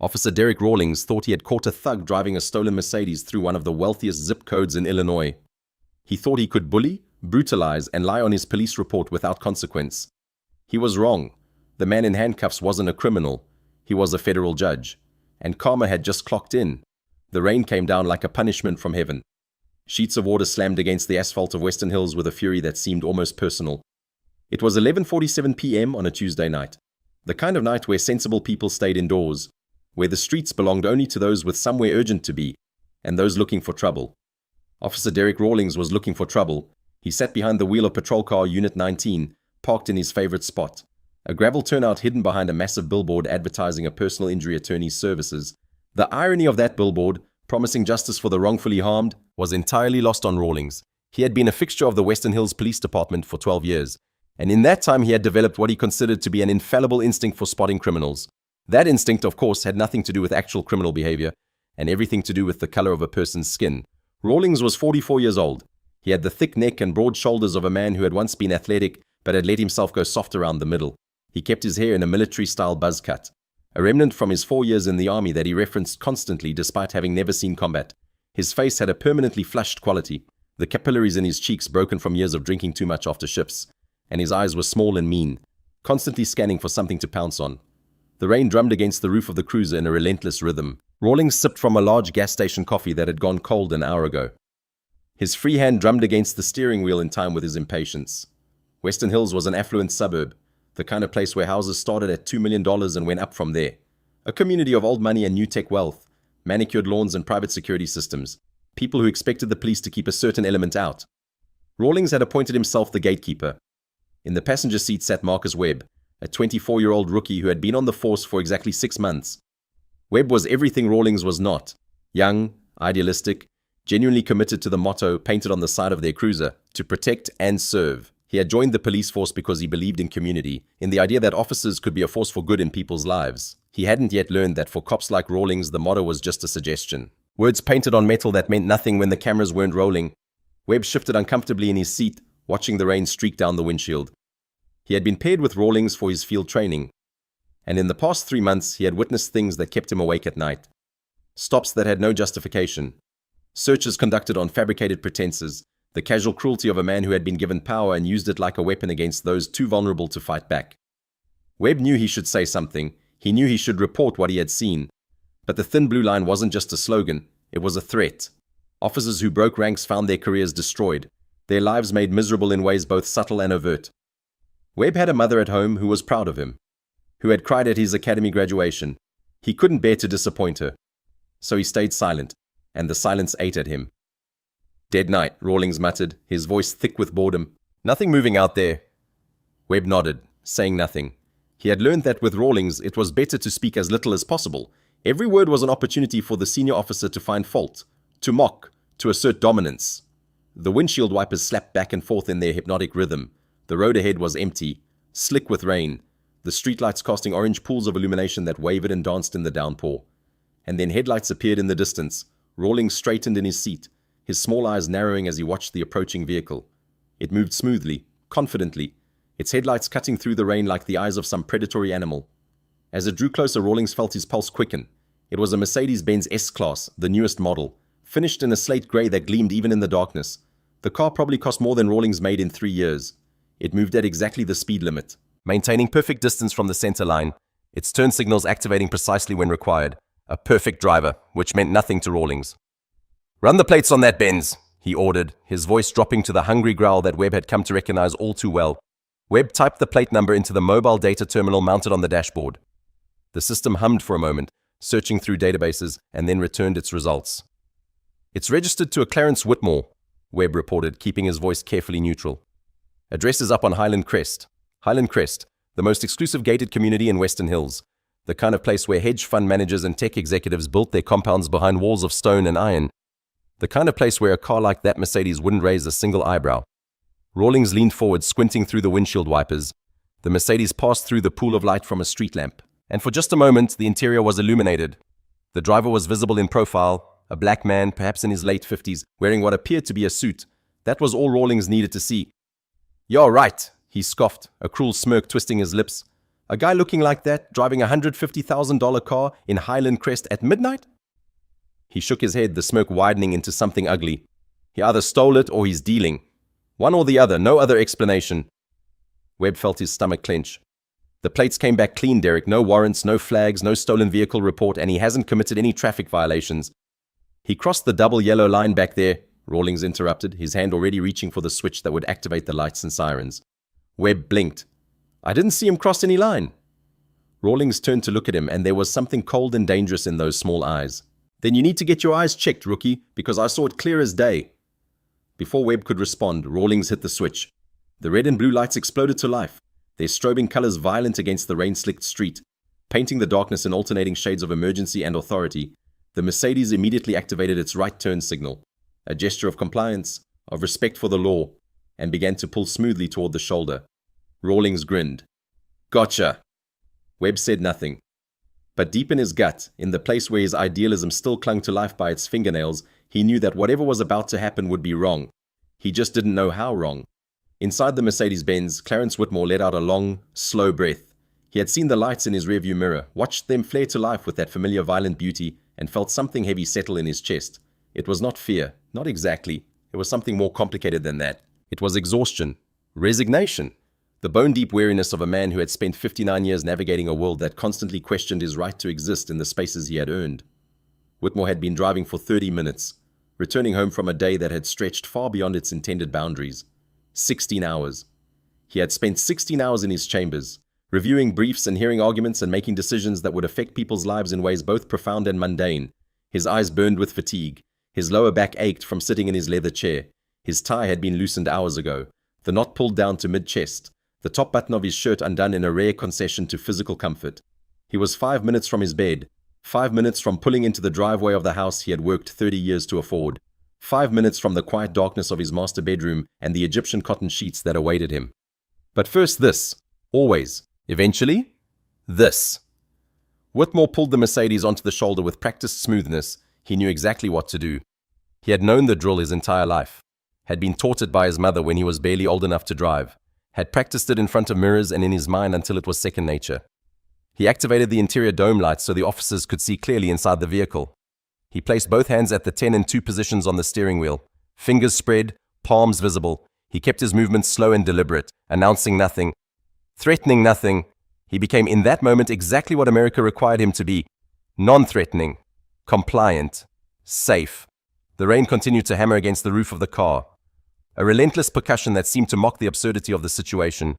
Officer Derek Rawlings thought he had caught a thug driving a stolen Mercedes through one of the wealthiest zip codes in Illinois. He thought he could bully, brutalize, and lie on his police report without consequence. He was wrong. The man in handcuffs wasn't a criminal. He was a federal judge. And karma had just clocked in. The rain came down like a punishment from heaven. Sheets of water slammed against the asphalt of Western Hills with a fury that seemed almost personal. It was 11:47 p.m. on a Tuesday night. The kind of night where sensible people stayed indoors, where the streets belonged only to those with somewhere urgent to be, and those looking for trouble. Officer Derek Rawlings was looking for trouble. He sat behind the wheel of patrol car Unit 19, parked in his favorite spot, a gravel turnout hidden behind a massive billboard advertising a personal injury attorney's services. The irony of that billboard, promising justice for the wrongfully harmed, was entirely lost on Rawlings. He had been a fixture of the Western Hills Police Department for 12 years, and in that time he had developed what he considered to be an infallible instinct for spotting criminals. That instinct, of course, had nothing to do with actual criminal behavior, and everything to do with the color of a person's skin. Rawlings was 44 years old. He had the thick neck and broad shoulders of a man who had once been athletic, but had let himself go soft around the middle. He kept his hair in a military-style buzz cut, a remnant from his 4 years in the army that he referenced constantly despite having never seen combat. His face had a permanently flushed quality, the capillaries in his cheeks broken from years of drinking too much after shifts, and his eyes were small and mean, constantly scanning for something to pounce on. The rain drummed against the roof of the cruiser in a relentless rhythm. Rawlings sipped from a large gas station coffee that had gone cold an hour ago. His free hand drummed against the steering wheel in time with his impatience. Western Hills was an affluent suburb, the kind of place where houses started at $2 million and went up from there. A community of old money and new tech wealth, manicured lawns and private security systems, people who expected the police to keep a certain element out. Rawlings had appointed himself the gatekeeper. In the passenger seat sat Marcus Webb, a 24-year-old rookie who had been on the force for exactly 6 months. Webb was everything Rawlings was not: young, idealistic, genuinely committed to the motto painted on the side of their cruiser, to protect and serve. He had joined the police force because he believed in community, in the idea that officers could be a force for good in people's lives. He hadn't yet learned that for cops like Rawlings, the motto was just a suggestion. Words painted on metal that meant nothing when the cameras weren't rolling. Webb shifted uncomfortably in his seat, watching the rain streak down the windshield. He had been paired with Rawlings for his field training, and in the past 3 months he had witnessed things that kept him awake at night. Stops that had no justification. Searches conducted on fabricated pretenses. The casual cruelty of a man who had been given power and used it like a weapon against those too vulnerable to fight back. Webb knew he should say something. He knew he should report what he had seen. But the thin blue line wasn't just a slogan. It was a threat. Officers who broke ranks found their careers destroyed, their lives made miserable in ways both subtle and overt. Webb had a mother at home who was proud of him, who had cried at his academy graduation. He couldn't bear to disappoint her. So he stayed silent, and the silence ate at him. "Dead night," Rawlings muttered, his voice thick with boredom. "Nothing moving out there." Webb nodded, saying nothing. He had learned that with Rawlings, it was better to speak as little as possible. Every word was an opportunity for the senior officer to find fault, to mock, to assert dominance. The windshield wipers slapped back and forth in their hypnotic rhythm. The road ahead was empty, slick with rain, the streetlights casting orange pools of illumination that wavered and danced in the downpour. And then headlights appeared in the distance. Rawlings straightened in his seat, his small eyes narrowing as he watched the approaching vehicle. It moved smoothly, confidently, its headlights cutting through the rain like the eyes of some predatory animal. As it drew closer, Rawlings felt his pulse quicken. It was a Mercedes-Benz S-Class, the newest model, finished in a slate grey that gleamed even in the darkness. The car probably cost more than Rawlings made in 3 years. It moved at exactly the speed limit, maintaining perfect distance from the center line, its turn signals activating precisely when required. A perfect driver, which meant nothing to Rawlings. "Run the plates on that Benz," he ordered, his voice dropping to the hungry growl that Webb had come to recognize all too well. Webb typed the plate number into the mobile data terminal mounted on the dashboard. The system hummed for a moment, searching through databases, and then returned its results. "It's registered to a Clarence Whitmore," Webb reported, keeping his voice carefully neutral. "Address is up on Highland Crest. Highland Crest, the most exclusive gated community in Western Hills. The kind of place where hedge fund managers and tech executives built their compounds behind walls of stone and iron. The kind of place where a car like that Mercedes wouldn't raise a single eyebrow." Rawlings leaned forward, squinting through the windshield wipers. The Mercedes passed through the pool of light from a street lamp, and for just a moment, the interior was illuminated. The driver was visible in profile, a black man, perhaps in his late 50s, wearing what appeared to be a suit. That was all Rawlings needed to see. "You're right," he scoffed, a cruel smirk twisting his lips. A guy looking like that, driving a $150,000 car in Highland Crest at midnight? He shook his head, the smirk widening into something ugly. He either stole it or he's dealing. One or the other, no other explanation. Webb felt his stomach clench. The plates came back clean, Derek. No warrants, no flags, no stolen vehicle report, and he hasn't committed any traffic violations. He crossed the double yellow line back there, Rawlings interrupted, his hand already reaching for the switch that would activate the lights and sirens. Webb blinked. I didn't see him cross any line. Rawlings turned to look at him, and there was something cold and dangerous in those small eyes. Then you need to get your eyes checked, rookie, because I saw it clear as day. Before Webb could respond, Rawlings hit the switch. The red and blue lights exploded to life, their strobing colors violent against the rain-slicked street. Painting the darkness in alternating shades of emergency and authority, the Mercedes immediately activated its right turn signal, a gesture of compliance, of respect for the law, and began to pull smoothly toward the shoulder. Rawlings grinned. Gotcha. Webb said nothing. But deep in his gut, in the place where his idealism still clung to life by its fingernails, he knew that whatever was about to happen would be wrong. He just didn't know how wrong. Inside the Mercedes-Benz, Clarence Whitmore let out a long, slow breath. He had seen the lights in his rearview mirror, watched them flare to life with that familiar violent beauty, and felt something heavy settle in his chest. It was not fear, not exactly. It was something more complicated than that. It was exhaustion, resignation, the bone-deep weariness of a man who had spent 59 years navigating a world that constantly questioned his right to exist in the spaces he had earned. Whitmore had been driving for 30 minutes, returning home from a day that had stretched far beyond its intended boundaries. 16 hours. He had spent 16 hours in his chambers, reviewing briefs and hearing arguments and making decisions that would affect people's lives in ways both profound and mundane. His eyes burned with fatigue. His lower back ached from sitting in his leather chair. His tie had been loosened hours ago, the knot pulled down to mid-chest, the top button of his shirt undone in a rare concession to physical comfort. He was 5 minutes from his bed, 5 minutes from pulling into the driveway of the house he had worked 30 years to afford, 5 minutes from the quiet darkness of his master bedroom and the Egyptian cotton sheets that awaited him. But first this, always, eventually, this. Whitmore pulled the Mercedes onto the shoulder with practiced smoothness. He knew exactly what to do. He had known the drill his entire life, had been taught it by his mother when he was barely old enough to drive, had practiced it in front of mirrors and in his mind until it was second nature. He activated the interior dome lights so the officers could see clearly inside the vehicle. He placed both hands at the 10 and 2 positions on the steering wheel, fingers spread, palms visible. He kept his movements slow and deliberate, announcing nothing, threatening nothing. He became in that moment exactly what America required him to be: non-threatening, compliant, safe. The rain continued to hammer against the roof of the car, a relentless percussion that seemed to mock the absurdity of the situation.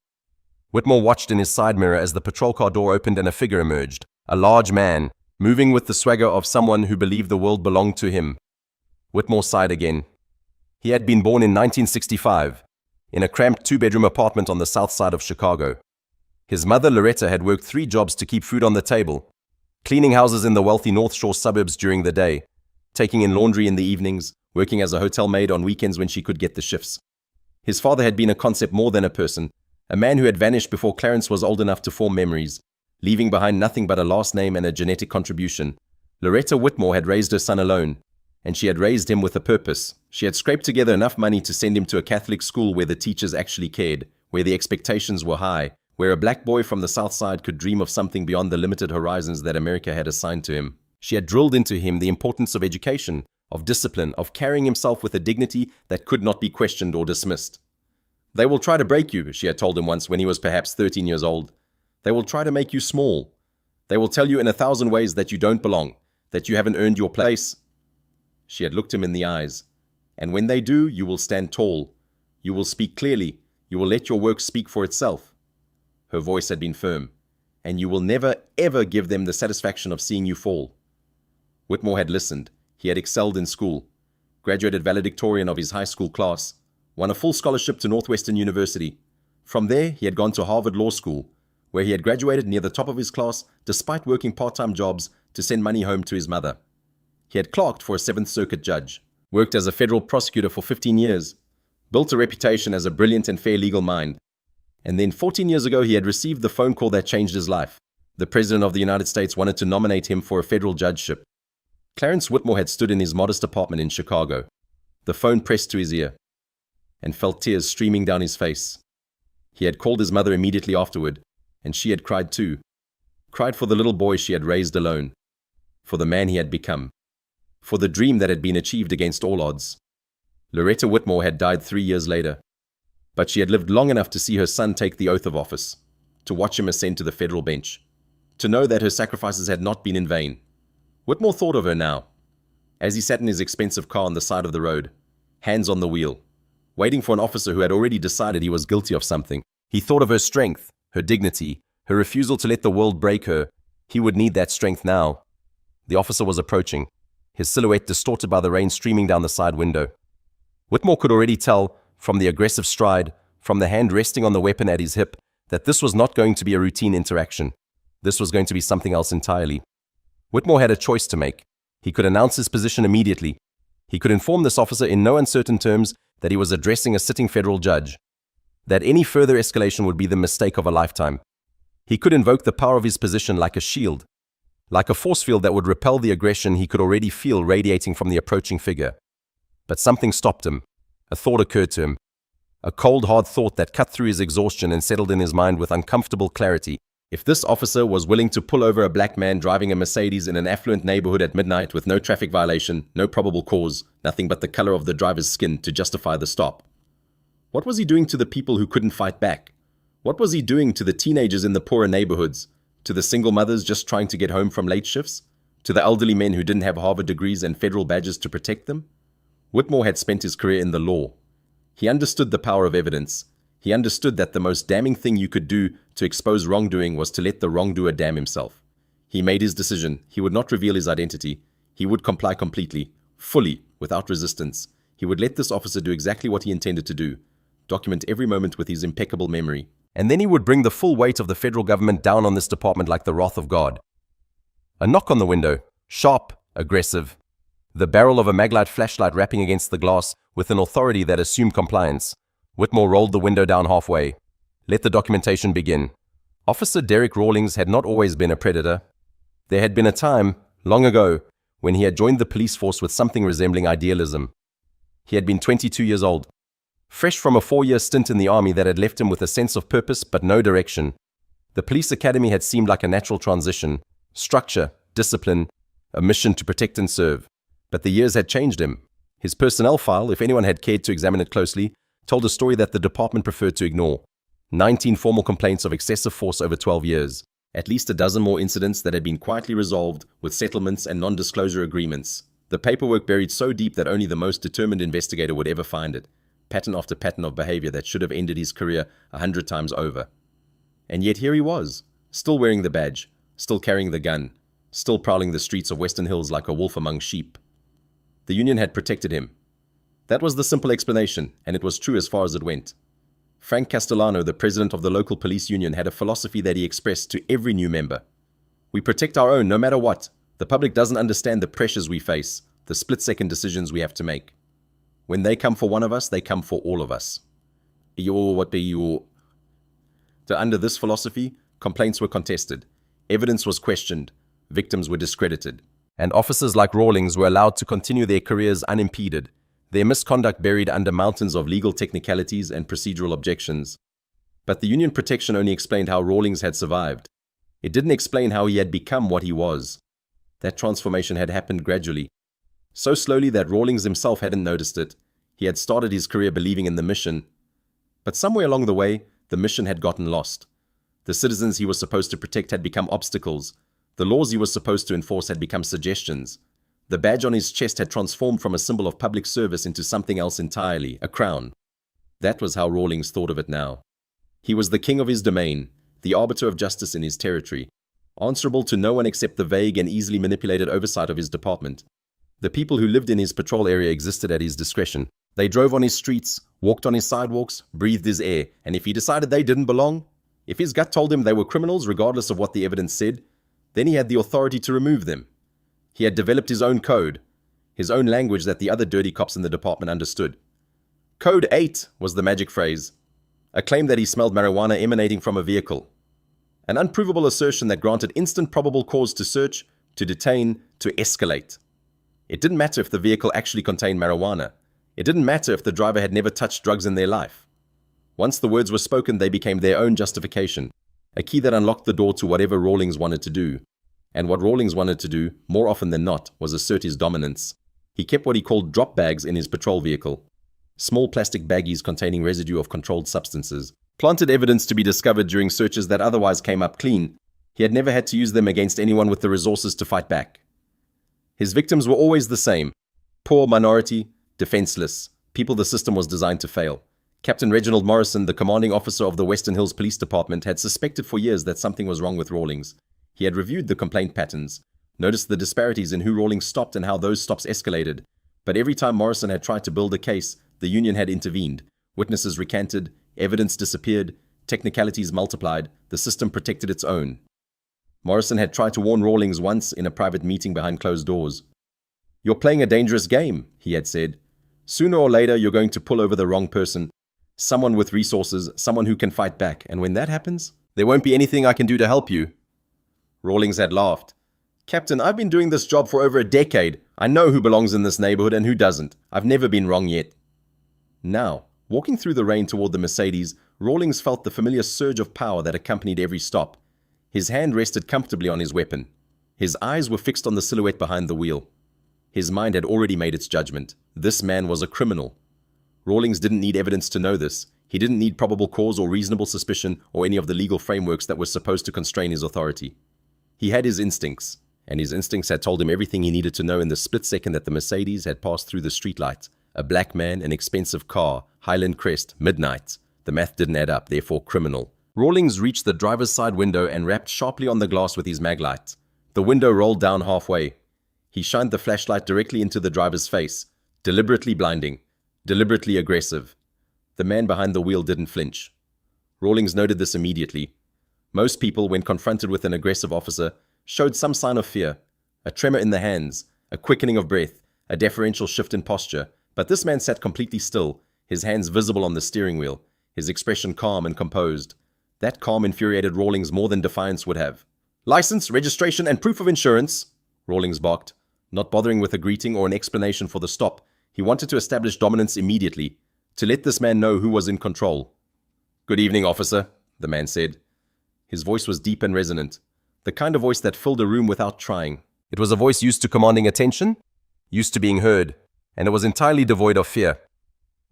Whitmore watched in his side mirror as the patrol car door opened and a figure emerged, a large man, moving with the swagger of someone who believed the world belonged to him. Whitmore sighed again. He had been born in 1965, in a cramped 2-bedroom apartment on the south side of Chicago. His mother, Loretta, had worked 3 jobs to keep food on the table, cleaning houses in the wealthy North Shore suburbs during the day, taking in laundry in the evenings, working as a hotel maid on weekends when she could get the shifts. His father had been a concept more than a person, a man who had vanished before Clarence was old enough to form memories, leaving behind nothing but a last name and a genetic contribution. Loretta Whitmore had raised her son alone, and she had raised him with a purpose. She had scraped together enough money to send him to a Catholic school where the teachers actually cared, where the expectations were high, where a black boy from the South Side could dream of something beyond the limited horizons that America had assigned to him. She had drilled into him the importance of education, of discipline, of carrying himself with a dignity that could not be questioned or dismissed. "They will try to break you," she had told him once when he was perhaps 13 years old. "They will try to make you small. They will tell you in 1,000 ways that you don't belong, that you haven't earned your place." She had looked him in the eyes. "And when they do, you will stand tall. You will speak clearly. You will let your work speak for itself." Her voice had been firm. "And you will never, ever give them the satisfaction of seeing you fall." Whitmore had listened. He had excelled in school, graduated valedictorian of his high school class, won a full scholarship to Northwestern University. From there, he had gone to Harvard Law School, where he had graduated near the top of his class despite working part-time jobs to send money home to his mother. He had clerked for a 7th Circuit judge, worked as a federal prosecutor for 15 years, built a reputation as a brilliant and fair legal mind. And then 14 years ago, he had received the phone call that changed his life. The President of the United States wanted to nominate him for a federal judgeship. Clarence Whitmore had stood in his modest apartment in Chicago, the phone pressed to his ear, and felt tears streaming down his face. He had called his mother immediately afterward, And she had cried too. Cried for the little boy she had raised alone. For the man he had become. For the dream that had been achieved against all odds. Loretta Whitmore had died 3 years later. But she had lived long enough to see her son take the oath of office, to watch him ascend to the federal bench, to know that her sacrifices had not been in vain. Whitmore thought of her now, as he sat in his expensive car on the side of the road, hands on the wheel, waiting for an officer who had already decided he was guilty of something. He thought of her strength, her dignity, her refusal to let the world break her. He would need that strength now. The officer was approaching, his silhouette distorted by the rain streaming down the side window. Whitmore could already tell, from the aggressive stride, from the hand resting on the weapon at his hip, that this was not going to be a routine interaction. This was going to be something else entirely. Whitmore had a choice to make. He could announce his position immediately. He could inform this officer in no uncertain terms that he was addressing a sitting federal judge, that any further escalation would be the mistake of a lifetime. He could invoke the power of his position like a shield, like a force field that would repel the aggression he could already feel radiating from the approaching figure. But something stopped him. A thought occurred to him. A cold, hard thought that cut through his exhaustion and settled in his mind with uncomfortable clarity. If this officer was willing to pull over a black man driving a Mercedes in an affluent neighborhood at midnight with no traffic violation, no probable cause, nothing but the color of the driver's skin to justify the stop, what was he doing to the people who couldn't fight back? What was he doing to the teenagers in the poorer neighborhoods? To the single mothers just trying to get home from late shifts? To the elderly men who didn't have Harvard degrees and federal badges to protect them? Whitmore had spent his career in the law. He understood the power of evidence. He understood that the most damning thing you could do to expose wrongdoing was to let the wrongdoer damn himself. He made his decision. He would not reveal his identity. He would comply completely, fully, without resistance. He would let this officer do exactly what he intended to do, document every moment with his impeccable memory. And then he would bring the full weight of the federal government down on this department like the wrath of God. A knock on the window, sharp, aggressive. The barrel of a maglite flashlight rapping against the glass with an authority that assumed compliance. Whitmore rolled the window down halfway. Let the documentation begin. Officer Derek Rawlings had not always been a predator. There had been a time, long ago, when he had joined the police force with something resembling idealism. He had been 22 years old, fresh from a 4-year stint in the army that had left him with a sense of purpose but no direction. The police academy had seemed like a natural transition, structure, discipline, a mission to protect and serve. But the years had changed him. His personnel file, if anyone had cared to examine it closely, told a story that the department preferred to ignore. 19 formal complaints of excessive force over 12 years. At least a dozen more incidents that had been quietly resolved with settlements and non-disclosure agreements. The paperwork buried so deep that only the most determined investigator would ever find it. Pattern after pattern of behavior that should have ended his career 100 times over. And yet here he was, still wearing the badge, still carrying the gun, still prowling the streets of Western Hills like a wolf among sheep. The union had protected him. That was the simple explanation, and it was true as far as it went. Frank Castellano, the president of the local police union, had a philosophy that he expressed to every new member. We protect our own no matter what. The public doesn't understand the pressures we face, the split-second decisions we have to make. When they come for one of us, they come for all of us. Under this philosophy, complaints were contested, evidence was questioned, victims were discredited, and officers like Rawlings were allowed to continue their careers unimpeded, their misconduct buried under mountains of legal technicalities and procedural objections. But the union protection only explained how Rawlings had survived. It didn't explain how he had become what he was. That transformation had happened gradually, so slowly that Rawlings himself hadn't noticed it. He had started his career believing in the mission. But somewhere along the way, the mission had gotten lost. The citizens he was supposed to protect had become obstacles. The laws he was supposed to enforce had become suggestions. The badge on his chest had transformed from a symbol of public service into something else entirely, a crown. That was how Rawlings thought of it now. He was the king of his domain, the arbiter of justice in his territory, answerable to no one except the vague and easily manipulated oversight of his department. The people who lived in his patrol area existed at his discretion. They drove on his streets, walked on his sidewalks, breathed his air, and if he decided they didn't belong, if his gut told him they were criminals regardless of what the evidence said, then he had the authority to remove them. He had developed his own code, his own language that the other dirty cops in the department understood. Code 8 was the magic phrase, a claim that he smelled marijuana emanating from a vehicle, an unprovable assertion that granted instant probable cause to search, to detain, to escalate. It didn't matter if the vehicle actually contained marijuana. It didn't matter if the driver had never touched drugs in their life. Once the words were spoken, they became their own justification. a key that unlocked the door to whatever Rawlings wanted to do. And what Rawlings wanted to do, more often than not, was assert his dominance. He kept what he called drop bags in his patrol vehicle. Small plastic baggies containing residue of controlled substances. Planted evidence to be discovered during searches that otherwise came up clean. He had never had to use them against anyone with the resources to fight back. His victims were always the same. Poor, minority, defenseless. People the system was designed to fail. Captain Reginald Morrison, the commanding officer of the Western Hills Police Department, had suspected for years that something was wrong with Rawlings. He had reviewed the complaint patterns, noticed the disparities in who Rawlings stopped and how those stops escalated. But every time Morrison had tried to build a case, the union had intervened. Witnesses recanted, evidence disappeared, technicalities multiplied, the system protected its own. Morrison had tried to warn Rawlings once in a private meeting behind closed doors. "You're playing a dangerous game," he had said. "Sooner or later, you're going to pull over the wrong person. Someone with resources, someone who can fight back. And when that happens, there won't be anything I can do to help you." Rawlings had laughed. "Captain, I've been doing this job for over a decade. I know who belongs in this neighborhood and who doesn't. I've never been wrong yet." Now, walking through the rain toward the Mercedes, Rawlings felt the familiar surge of power that accompanied every stop. His hand rested comfortably on his weapon. His eyes were fixed on the silhouette behind the wheel. His mind had already made its judgment. This man was a criminal. Rawlings didn't need evidence to know this. He didn't need probable cause or reasonable suspicion or any of the legal frameworks that were supposed to constrain his authority. He had his instincts, and his instincts had told him everything he needed to know in the split second that the Mercedes had passed through the streetlight. A black man, an expensive car, Highland Crest, midnight. The math didn't add up, therefore criminal. Rawlings reached the driver's side window and rapped sharply on the glass with his maglite. The window rolled down halfway. He shined the flashlight directly into the driver's face, deliberately blinding, deliberately aggressive. The man behind the wheel didn't flinch. Rawlings noted this immediately. Most people, when confronted with an aggressive officer, showed some sign of fear, a tremor in the hands, a quickening of breath, a deferential shift in posture. But this man sat completely still, his hands visible on the steering wheel, his expression calm and composed. That calm infuriated Rawlings more than defiance would have. "License, registration, and proof of insurance," Rawlings barked, not bothering with a greeting or an explanation for the stop. He wanted to establish dominance immediately, to let this man know who was in control. "Good evening, officer," the man said. His voice was deep and resonant, the kind of voice that filled a room without trying. It was a voice used to commanding attention, used to being heard, and it was entirely devoid of fear.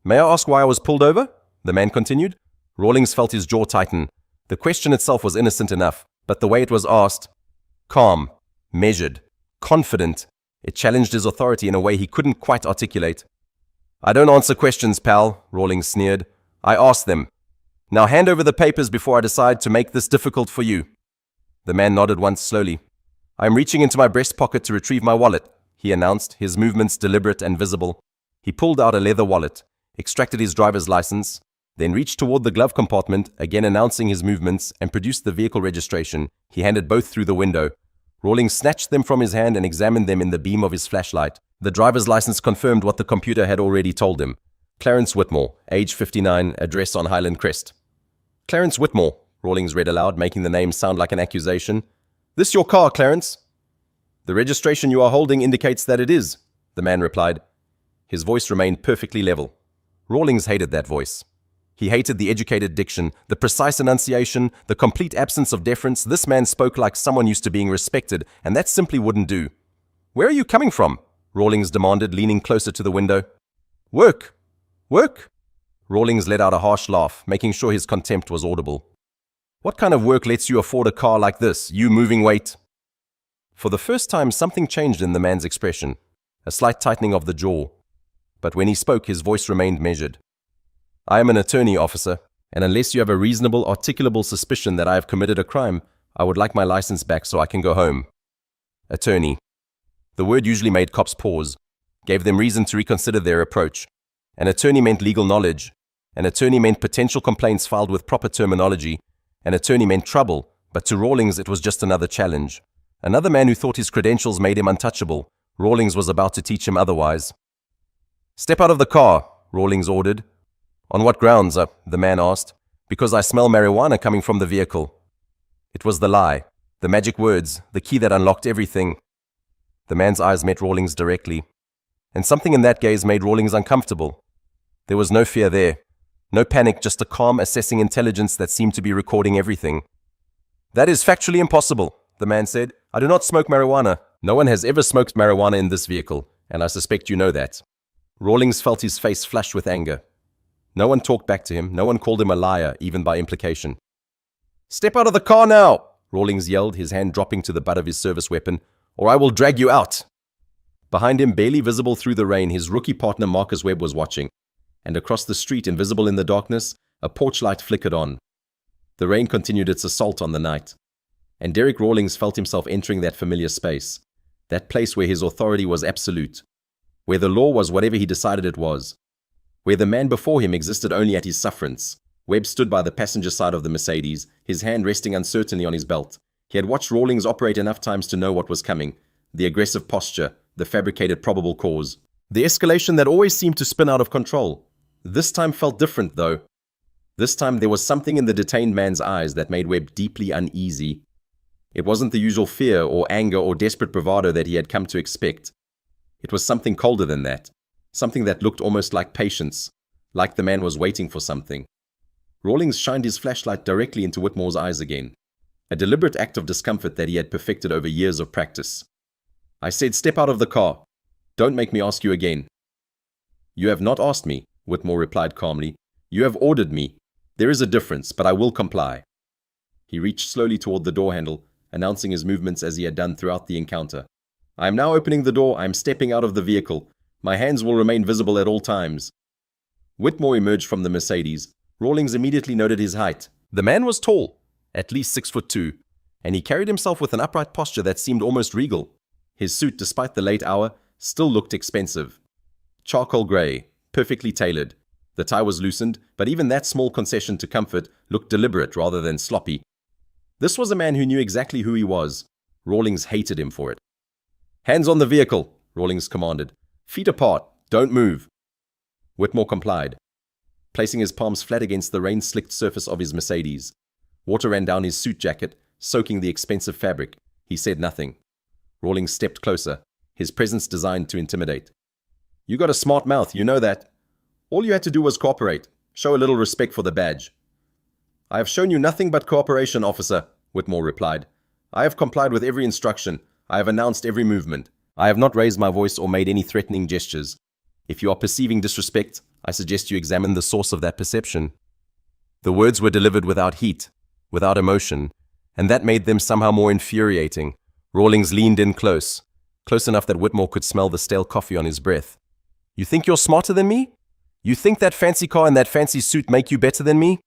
"May I ask why I was pulled over?" the man continued. Rawlings felt his jaw tighten. The question itself was innocent enough, but the way it was asked, calm, measured, confident, it challenged his authority in a way he couldn't quite articulate. "I don't answer questions, pal," Rawlings sneered. "I ask them. Now hand over the papers before I decide to make this difficult for you." The man nodded once slowly. "I am reaching into my breast pocket to retrieve my wallet," he announced, his movements deliberate and visible. He pulled out a leather wallet, extracted his driver's license, then reached toward the glove compartment, again announcing his movements, and produced the vehicle registration. He handed both through the window. Rawlings snatched them from his hand and examined them in the beam of his flashlight. The driver's license confirmed what the computer had already told him. Clarence Whitmore, age 59, address on Highland Crest. "Clarence Whitmore," Rawlings read aloud, making the name sound like an accusation. "This your car, Clarence?" "The registration you are holding indicates that it is," the man replied. His voice remained perfectly level. Rawlings hated that voice. He hated the educated diction, the precise enunciation, the complete absence of deference. This man spoke like someone used to being respected, and that simply wouldn't do. "Where are you coming from?" Rawlings demanded, leaning closer to the window. "Work. Work?" Rawlings let out a harsh laugh, making sure his contempt was audible. "What kind of work lets you afford a car like this, you moving weight?" For the first time, something changed in the man's expression, a slight tightening of the jaw. But when he spoke, his voice remained measured. "I am an attorney, officer, and unless you have a reasonable, articulable suspicion that I have committed a crime, I would like my license back so I can go home." Attorney. The word usually made cops pause, gave them reason to reconsider their approach. An attorney meant legal knowledge. An attorney meant potential complaints filed with proper terminology. An attorney meant trouble, but to Rawlings it was just another challenge. Another man who thought his credentials made him untouchable. Rawlings was about to teach him otherwise. "Step out of the car," Rawlings ordered. "On what grounds?" The man asked. "Because I smell marijuana coming from the vehicle." It was the lie, the magic words, the key that unlocked everything. The man's eyes met Rawlings directly, and something in that gaze made Rawlings uncomfortable. There was no fear there, no panic, just a calm, assessing intelligence that seemed to be recording everything. "That is factually impossible," the man said. "I do not smoke marijuana. No one has ever smoked marijuana in this vehicle, and I suspect you know that." Rawlings felt his face flush with anger. No one talked back to him. No one called him a liar, even by implication. "Step out of the car now," Rawlings yelled, his hand dropping to the butt of his service weapon, "or I will drag you out." Behind him, barely visible through the rain, his rookie partner Marcus Webb was watching. And across the street, invisible in the darkness, a porch light flickered on. The rain continued its assault on the night. And Derek Rawlings felt himself entering that familiar space. That place where his authority was absolute. Where the law was whatever he decided it was. Where the man before him existed only at his sufferance. Webb stood by the passenger side of the Mercedes, his hand resting uncertainly on his belt. He had watched Rawlings operate enough times to know what was coming. The aggressive posture, the fabricated probable cause. The escalation that always seemed to spin out of control. This time felt different, though. This time there was something in the detained man's eyes that made Webb deeply uneasy. It wasn't the usual fear or anger or desperate bravado that he had come to expect. It was something colder than that. Something that looked almost like patience. Like the man was waiting for something. Rawlings shined his flashlight directly into Whitmore's eyes again. A deliberate act of discomfort that he had perfected over years of practice. "I said step out of the car. Don't make me ask you again." "You have not asked me," Whitmore replied calmly. "You have ordered me. There is a difference, but I will comply." He reached slowly toward the door handle, announcing his movements as he had done throughout the encounter. "I am now opening the door. I am stepping out of the vehicle. My hands will remain visible at all times." Whitmore emerged from the Mercedes. Rawlings immediately noted his height. The man was tall, at least 6'2", and he carried himself with an upright posture that seemed almost regal. His suit, despite the late hour, still looked expensive. Charcoal grey, perfectly tailored. The tie was loosened, but even that small concession to comfort looked deliberate rather than sloppy. This was a man who knew exactly who he was. Rawlings hated him for it. "Hands on the vehicle," Rawlings commanded. "Feet apart. Don't move." Whitmore complied, placing his palms flat against the rain-slicked surface of his Mercedes. Water ran down his suit jacket, soaking the expensive fabric. He said nothing. Rawlings stepped closer, his presence designed to intimidate. "You got a smart mouth, you know that. All you had to do was cooperate, show a little respect for the badge." "I have shown you nothing but cooperation, officer," Whitmore replied. "I have complied with every instruction. I have announced every movement. I have not raised my voice or made any threatening gestures. If you are perceiving disrespect, I suggest you examine the source of that perception." The words were delivered without heat, without emotion, and that made them somehow more infuriating. Rawlings leaned in close enough that Whitmore could smell the stale coffee on his breath. "You think you're smarter than me? You think that fancy car and that fancy suit make you better than me?"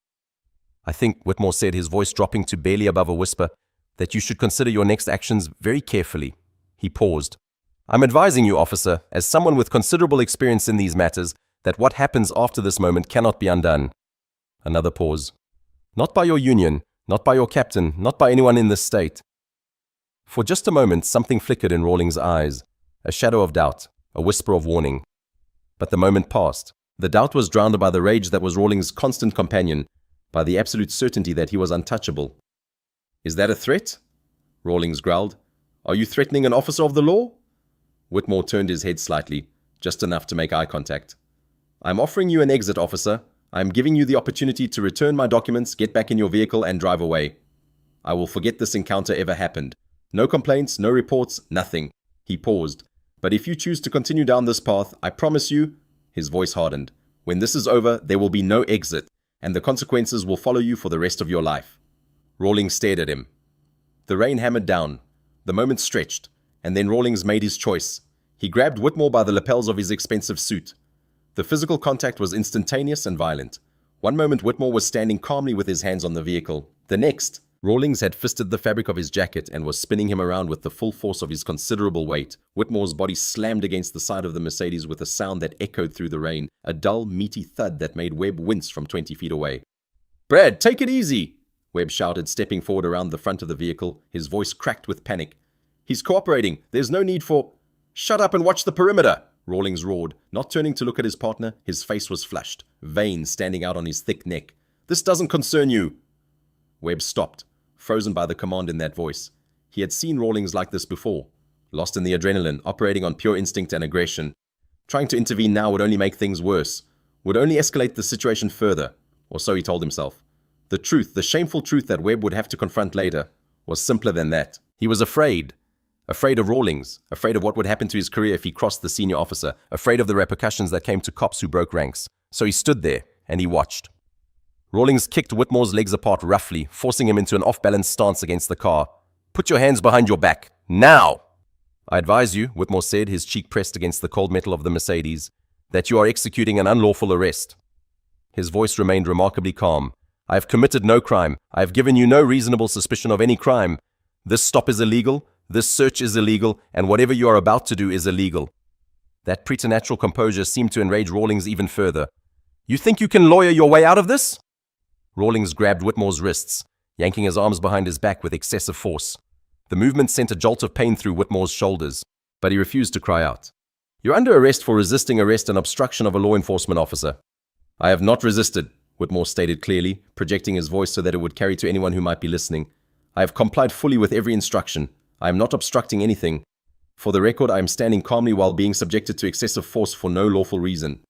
"I think," Whitmore said, his voice dropping to barely above a whisper, "that you should consider your next actions very carefully." He paused. "I'm advising you, officer, as someone with considerable experience in these matters, that what happens after this moment cannot be undone." Another pause. "Not by your union, not by your captain, not by anyone in this state." For just a moment, something flickered in Rawlings' eyes, a shadow of doubt, a whisper of warning. But the moment passed. The doubt was drowned by the rage that was Rawlings' constant companion, by the absolute certainty that he was untouchable. "Is that a threat?" Rawlings growled. "Are you threatening an officer of the law?" Whitmore turned his head slightly, just enough to make eye contact. "I'm offering you an exit, officer. I'm giving you the opportunity to return my documents, get back in your vehicle, and drive away. I will forget this encounter ever happened. No complaints, no reports, nothing." He paused. "But if you choose to continue down this path, I promise you," his voice hardened, "when this is over, there will be no exit, and the consequences will follow you for the rest of your life." Rawlings stared at him. The rain hammered down. The moment stretched, and then Rawlings made his choice. He grabbed Whitmore by the lapels of his expensive suit. The physical contact was instantaneous and violent. One moment Whitmore was standing calmly with his hands on the vehicle. The next, Rawlings had fisted the fabric of his jacket and was spinning him around with the full force of his considerable weight. Whitmore's body slammed against the side of the Mercedes with a sound that echoed through the rain, a dull, meaty thud that made Webb wince from 20 feet away. "Brad, take it easy!" Webb shouted, stepping forward around the front of the vehicle, his voice cracked with panic. "He's cooperating. There's no need for—" "Shut up and watch the perimeter!" Rawlings roared, not turning to look at his partner. His face was flushed, veins standing out on his thick neck. "This doesn't concern you." Webb stopped, frozen by the command in that voice. He had seen Rawlings like this before, lost in the adrenaline, operating on pure instinct and aggression. Trying to intervene now would only make things worse, would only escalate the situation further, or so he told himself. The truth, the shameful truth that Webb would have to confront later, was simpler than that. He was afraid. Afraid of Rawlings, afraid of what would happen to his career if he crossed the senior officer, afraid of the repercussions that came to cops who broke ranks. So he stood there, and he watched. Rawlings kicked Whitmore's legs apart roughly, forcing him into an off-balance stance against the car. "Put your hands behind your back. Now!" "I advise you," Whitmore said, his cheek pressed against the cold metal of the Mercedes, "that you are executing an unlawful arrest." His voice remained remarkably calm. "I have committed no crime. I have given you no reasonable suspicion of any crime. This stop is illegal. This search is illegal, and whatever you are about to do is illegal." That preternatural composure seemed to enrage Rawlings even further. "You think you can lawyer your way out of this?" Rawlings grabbed Whitmore's wrists, yanking his arms behind his back with excessive force. The movement sent a jolt of pain through Whitmore's shoulders, but he refused to cry out. "You're under arrest for resisting arrest and obstruction of a law enforcement officer." "I have not resisted," Whitmore stated clearly, projecting his voice so that it would carry to anyone who might be listening. "I have complied fully with every instruction. I am not obstructing anything. For the record, I am standing calmly while being subjected to excessive force for no lawful reason."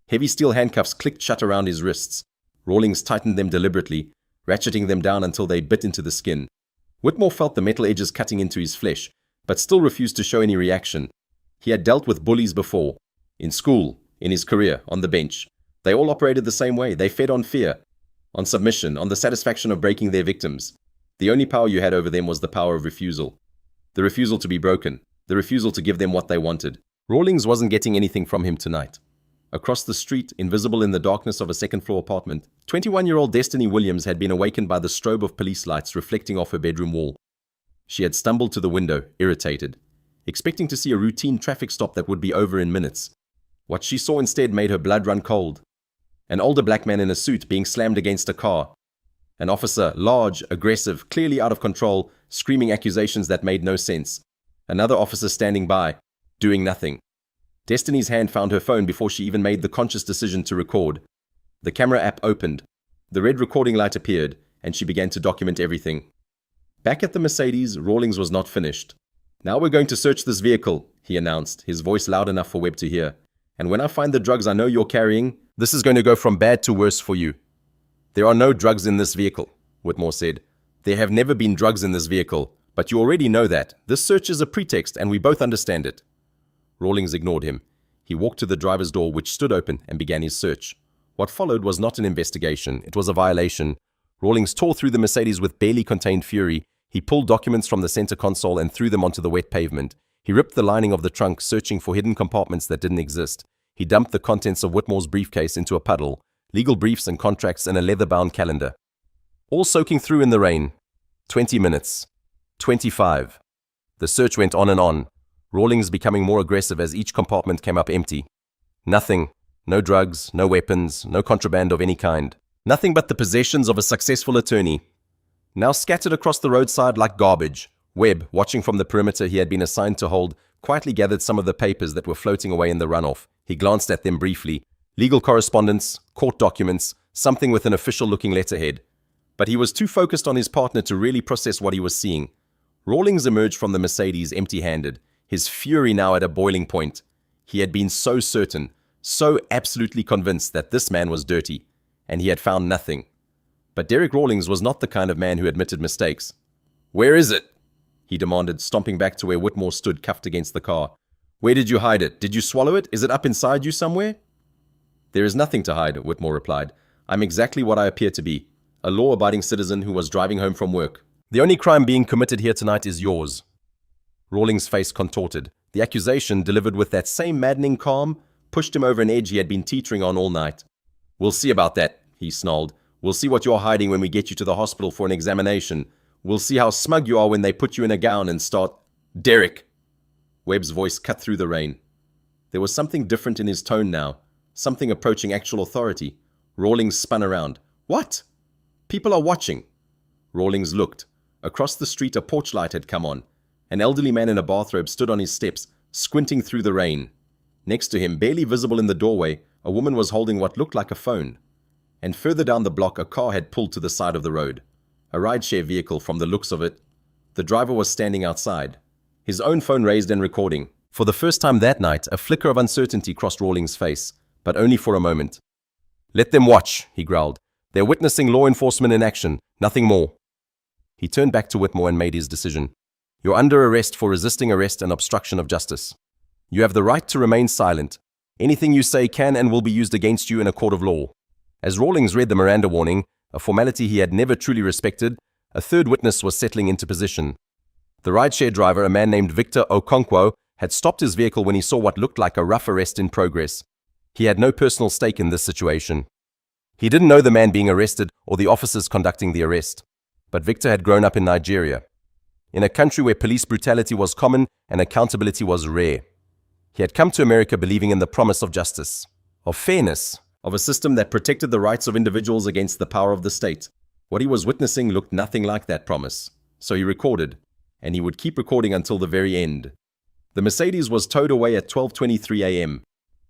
Heavy steel handcuffs clicked shut around his wrists. Rawlings tightened them deliberately, ratcheting them down until they bit into the skin. Whitmore felt the metal edges cutting into his flesh, but still refused to show any reaction. He had dealt with bullies before. In school, in his career, on the bench. They all operated the same way. They fed on fear, on submission, on the satisfaction of breaking their victims. The only power you had over them was the power of refusal. The refusal to be broken. The refusal to give them what they wanted. Rawlings wasn't getting anything from him tonight. Across the street, invisible in the darkness of a second-floor apartment, 21-year-old Destiny Williams had been awakened by the strobe of police lights reflecting off her bedroom wall. She had stumbled to the window, irritated, expecting to see a routine traffic stop that would be over in minutes. What she saw instead made her blood run cold. An older black man in a suit being slammed against a car. An officer, large, aggressive, clearly out of control, screaming accusations that made no sense. Another officer standing by, doing nothing. Destiny's hand found her phone before she even made the conscious decision to record. The camera app opened. The red recording light appeared, and she began to document everything. Back at the Mercedes, Rawlings was not finished. "Now we're going to search this vehicle," he announced, his voice loud enough for Webb to hear. "And when I find the drugs I know you're carrying, this is going to go from bad to worse for you." "There are no drugs in this vehicle," Whitmore said. "There have never been drugs in this vehicle, but you already know that. This search is a pretext, and we both understand it." Rawlings ignored him. He walked to the driver's door, which stood open, and began his search. What followed was not an investigation. It was a violation. Rawlings tore through the Mercedes with barely contained fury. He pulled documents from the center console and threw them onto the wet pavement. He ripped the lining of the trunk, searching for hidden compartments that didn't exist. He dumped the contents of Whitmore's briefcase into a puddle, legal briefs and contracts and a leather-bound calendar. All soaking through in the rain. 20 minutes. 25. The search went on and on, Rawlings becoming more aggressive as each compartment came up empty. Nothing. No drugs, no weapons, no contraband of any kind. Nothing but the possessions of a successful attorney. Now scattered across the roadside like garbage, Webb, watching from the perimeter he had been assigned to hold, quietly gathered some of the papers that were floating away in the runoff. He glanced at them briefly. Legal correspondence, court documents, something with an official-looking letterhead. But he was too focused on his partner to really process what he was seeing. Rawlings emerged from the Mercedes empty-handed, his fury now at a boiling point. He had been so certain, so absolutely convinced that this man was dirty, and he had found nothing. But Derek Rawlings was not the kind of man who admitted mistakes. "Where is it?" he demanded, stomping back to where Whitmore stood cuffed against the car. "Where did you hide it? Did you swallow it? Is it up inside you somewhere?" "There is nothing to hide," Whitmore replied. "I'm exactly what I appear to be, a law-abiding citizen who was driving home from work. The only crime being committed here tonight is yours." Rawlings' face contorted. The accusation, delivered with that same maddening calm, pushed him over an edge he had been teetering on all night. "We'll see about that," he snarled. "We'll see what you're hiding when we get you to the hospital for an examination. We'll see how smug you are when they put you in a gown and start—" "Derek!" Webb's voice cut through the rain. There was something different in his tone now, something approaching actual authority. Rawlings spun around. "What?" "People are watching." Rawlings looked. Across the street a porch light had come on. An elderly man in a bathrobe stood on his steps, squinting through the rain. Next to him, barely visible in the doorway, a woman was holding what looked like a phone. And further down the block, a car had pulled to the side of the road. A rideshare vehicle from the looks of it. The driver was standing outside, his own phone raised and recording. For the first time that night, a flicker of uncertainty crossed Rawlings' face, but only for a moment. "Let them watch," he growled. They're witnessing law enforcement in action, nothing more. He turned back to Whitmore and made his decision. You're under arrest for resisting arrest and obstruction of justice. You have the right to remain silent. Anything you say can and will be used against you in a court of law. As Rawlings read the Miranda warning, a formality he had never truly respected, a third witness was settling into position. The rideshare driver, a man named Victor Okonkwo, had stopped his vehicle when he saw what looked like a rough arrest in progress. He had no personal stake in this situation. He didn't know the man being arrested or the officers conducting the arrest. But Victor had grown up in Nigeria, in a country where police brutality was common and accountability was rare. He had come to America believing in the promise of justice, of fairness, of a system that protected the rights of individuals against the power of the state. What he was witnessing looked nothing like that promise. So he recorded, and he would keep recording until the very end. The Mercedes was towed away at 12:23 a.m.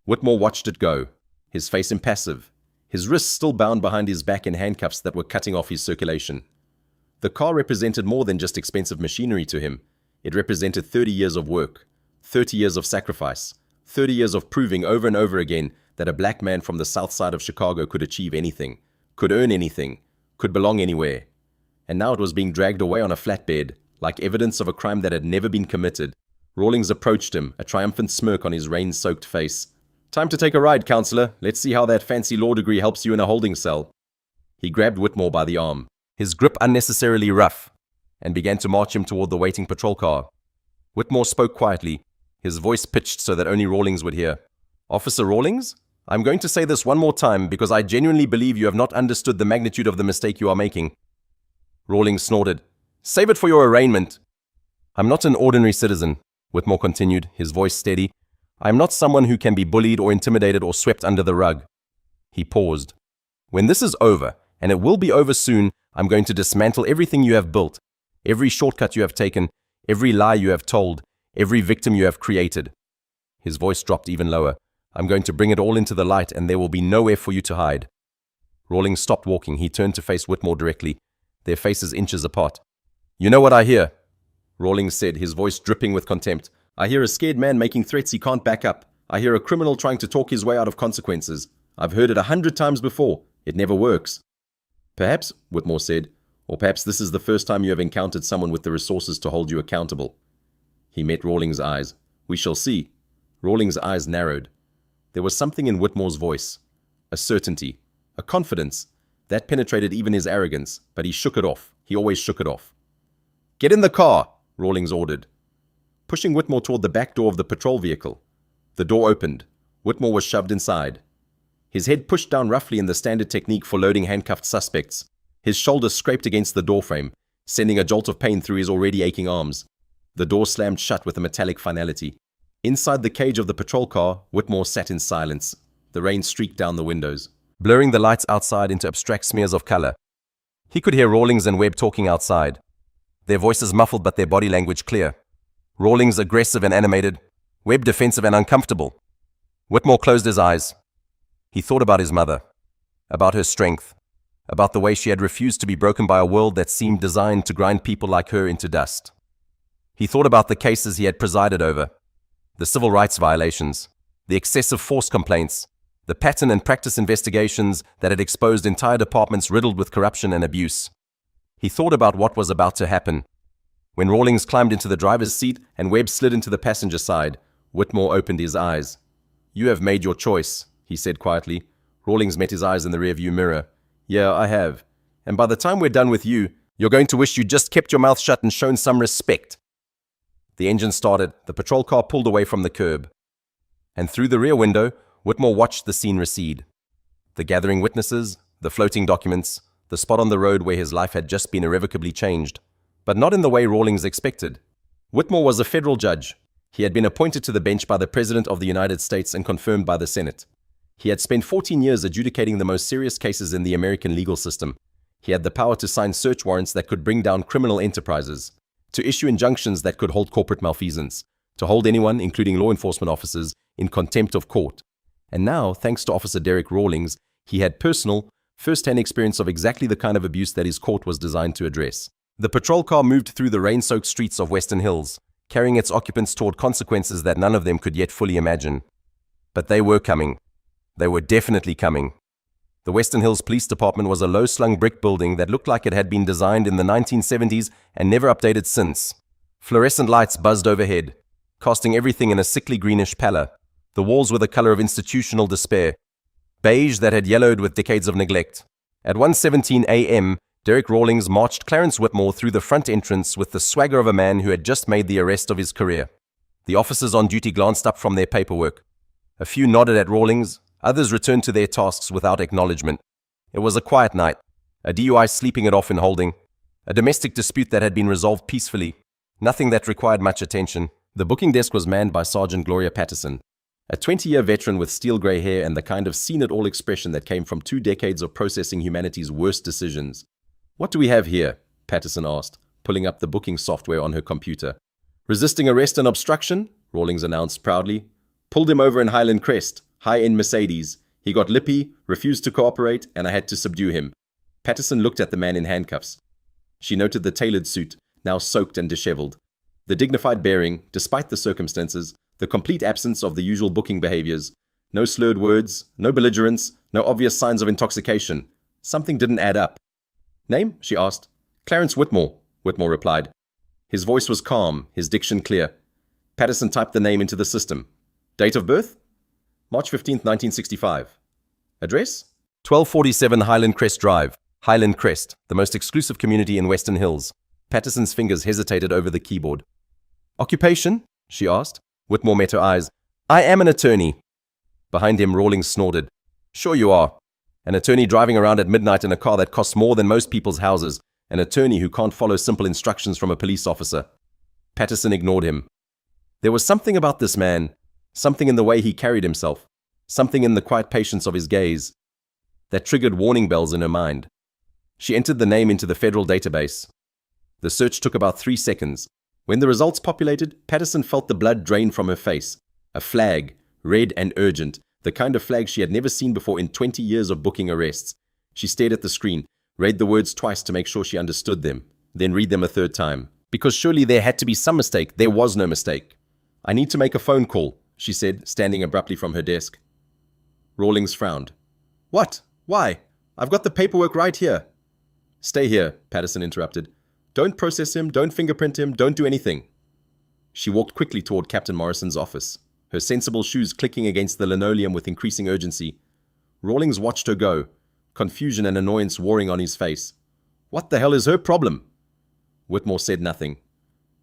Whitmore watched it go, his face impassive, his wrists still bound behind his back in handcuffs that were cutting off his circulation. The car represented more than just expensive machinery to him. It represented 30 years of work, 30 years of sacrifice, 30 years of proving over and over again that a black man from the south side of Chicago could achieve anything, could earn anything, could belong anywhere. And now it was being dragged away on a flatbed, like evidence of a crime that had never been committed. Rawlings approached him, a triumphant smirk on his rain-soaked face. Time to take a ride, counselor. Let's see how that fancy law degree helps you in a holding cell. He grabbed Whitmore by the arm, his grip unnecessarily rough, and began to march him toward the waiting patrol car. Whitmore spoke quietly, his voice pitched so that only Rawlings would hear. Officer Rawlings? I'm going to say this one more time because I genuinely believe you have not understood the magnitude of the mistake you are making. Rawlings snorted. Save it for your arraignment. I'm not an ordinary citizen, Whitmore continued, his voice steady. I am not someone who can be bullied or intimidated or swept under the rug. He paused. When this is over, and it will be over soon, I'm going to dismantle everything you have built, every shortcut you have taken, every lie you have told, every victim you have created. His voice dropped even lower. I'm going to bring it all into the light, and there will be nowhere for you to hide. Rawlings stopped walking. He turned to face Whitmore directly, their faces inches apart. You know what I hear? Rawlings said, his voice dripping with contempt. I hear a scared man making threats he can't back up. I hear a criminal trying to talk his way out of consequences. I've heard it 100 times before. It never works. Perhaps, Whitmore said, or perhaps this is the first time you have encountered someone with the resources to hold you accountable. He met Rawlings' eyes. We shall see. Rawlings' eyes narrowed. There was something in Whitmore's voice, a certainty, a confidence, that penetrated even his arrogance, but he shook it off. He always shook it off. Get in the car, Rawlings ordered, pushing Whitmore toward the back door of the patrol vehicle. The door opened. Whitmore was shoved inside. His head pushed down roughly in the standard technique for loading handcuffed suspects. His shoulder scraped against the doorframe, sending a jolt of pain through his already aching arms. The door slammed shut with a metallic finality. Inside the cage of the patrol car, Whitmore sat in silence. The rain streaked down the windows, blurring the lights outside into abstract smears of color. He could hear Rawlings and Webb talking outside, their voices muffled but their body language clear. Rawlings aggressive and animated, Webb defensive and uncomfortable. Whitmore closed his eyes. He thought about his mother, about her strength, about the way she had refused to be broken by a world that seemed designed to grind people like her into dust. He thought about the cases he had presided over, the civil rights violations, the excessive force complaints, the pattern and practice investigations that had exposed entire departments riddled with corruption and abuse. He thought about what was about to happen. When Rawlings climbed into the driver's seat and Webb slid into the passenger side, Whitmore opened his eyes. You have made your choice, he said quietly. Rawlings met his eyes in the rearview mirror. Yeah, I have. And by the time we're done with you, you're going to wish you'd just kept your mouth shut and shown some respect. The engine started. The patrol car pulled away from the curb. And through the rear window, Whitmore watched the scene recede. The gathering witnesses, the floating documents, the spot on the road where his life had just been irrevocably changed. But not in the way Rawlings expected. Whitmore was a federal judge. He had been appointed to the bench by the President of the United States and confirmed by the Senate. He had spent 14 years adjudicating the most serious cases in the American legal system. He had the power to sign search warrants that could bring down criminal enterprises, to issue injunctions that could hold corporate malfeasance, to hold anyone, including law enforcement officers, in contempt of court. And now, thanks to Officer Derek Rawlings, he had personal, first-hand experience of exactly the kind of abuse that his court was designed to address. The patrol car moved through the rain-soaked streets of Western Hills, carrying its occupants toward consequences that none of them could yet fully imagine. But they were coming. They were definitely coming. The Western Hills Police Department was a low-slung brick building that looked like it had been designed in the 1970s and never updated since. Fluorescent lights buzzed overhead, casting everything in a sickly greenish pallor. The walls were the color of institutional despair, beige that had yellowed with decades of neglect. At 1:17 a.m., Derek Rawlings marched Clarence Whitmore through the front entrance with the swagger of a man who had just made the arrest of his career. The officers on duty glanced up from their paperwork. A few nodded at Rawlings, others returned to their tasks without acknowledgement. It was a quiet night, a DUI sleeping it off in holding, a domestic dispute that had been resolved peacefully, nothing that required much attention. The booking desk was manned by Sergeant Gloria Patterson, a 20-year veteran with steel grey hair and the kind of seen-it-all expression that came from 2 decades of processing humanity's worst decisions. "What do we have here?" Patterson asked, pulling up the booking software on her computer. "Resisting arrest and obstruction," Rawlings announced proudly. "Pulled him over in Highland Crest, high-end Mercedes. He got lippy, refused to cooperate, and I had to subdue him." Patterson looked at the man in handcuffs. She noted the tailored suit, now soaked and disheveled. The dignified bearing, despite the circumstances, the complete absence of the usual booking behaviors. No slurred words, no belligerence, no obvious signs of intoxication. Something didn't add up. "Name?" she asked. "Clarence Whitmore," Whitmore replied. His voice was calm, his diction clear. Patterson typed the name into the system. "Date of birth?" "March 15th, 1965. "Address?" 1247 Highland Crest Drive, Highland Crest, the most exclusive community in Western Hills. Patterson's fingers hesitated over the keyboard. "Occupation?" she asked. Whitmore met her eyes. "I am an attorney." Behind him, Rawlings snorted. "Sure you are. An attorney driving around at midnight in a car that costs more than most people's houses. An attorney who can't follow simple instructions from a police officer." Patterson ignored him. There was something about this man, something in the way he carried himself, something in the quiet patience of his gaze, that triggered warning bells in her mind. She entered the name into the federal database. The search took about 3 seconds. When the results populated, Patterson felt the blood drain from her face. A flag, red and urgent, the kind of flag she had never seen before in 20 years of booking arrests. She stared at the screen, read the words twice to make sure she understood them, then read them a 3rd time. Because surely there had to be some mistake. There was no mistake. "I need to make a phone call," she said, standing abruptly from her desk. Rawlings frowned. "What? Why? I've got the paperwork right here." "Stay here," Patterson interrupted. "Don't process him, don't fingerprint him, don't do anything." She walked quickly toward Captain Morrison's office, her sensible shoes clicking against the linoleum with increasing urgency. Rawlings watched her go, confusion and annoyance warring on his face. What the hell is her problem? Whitmore said nothing,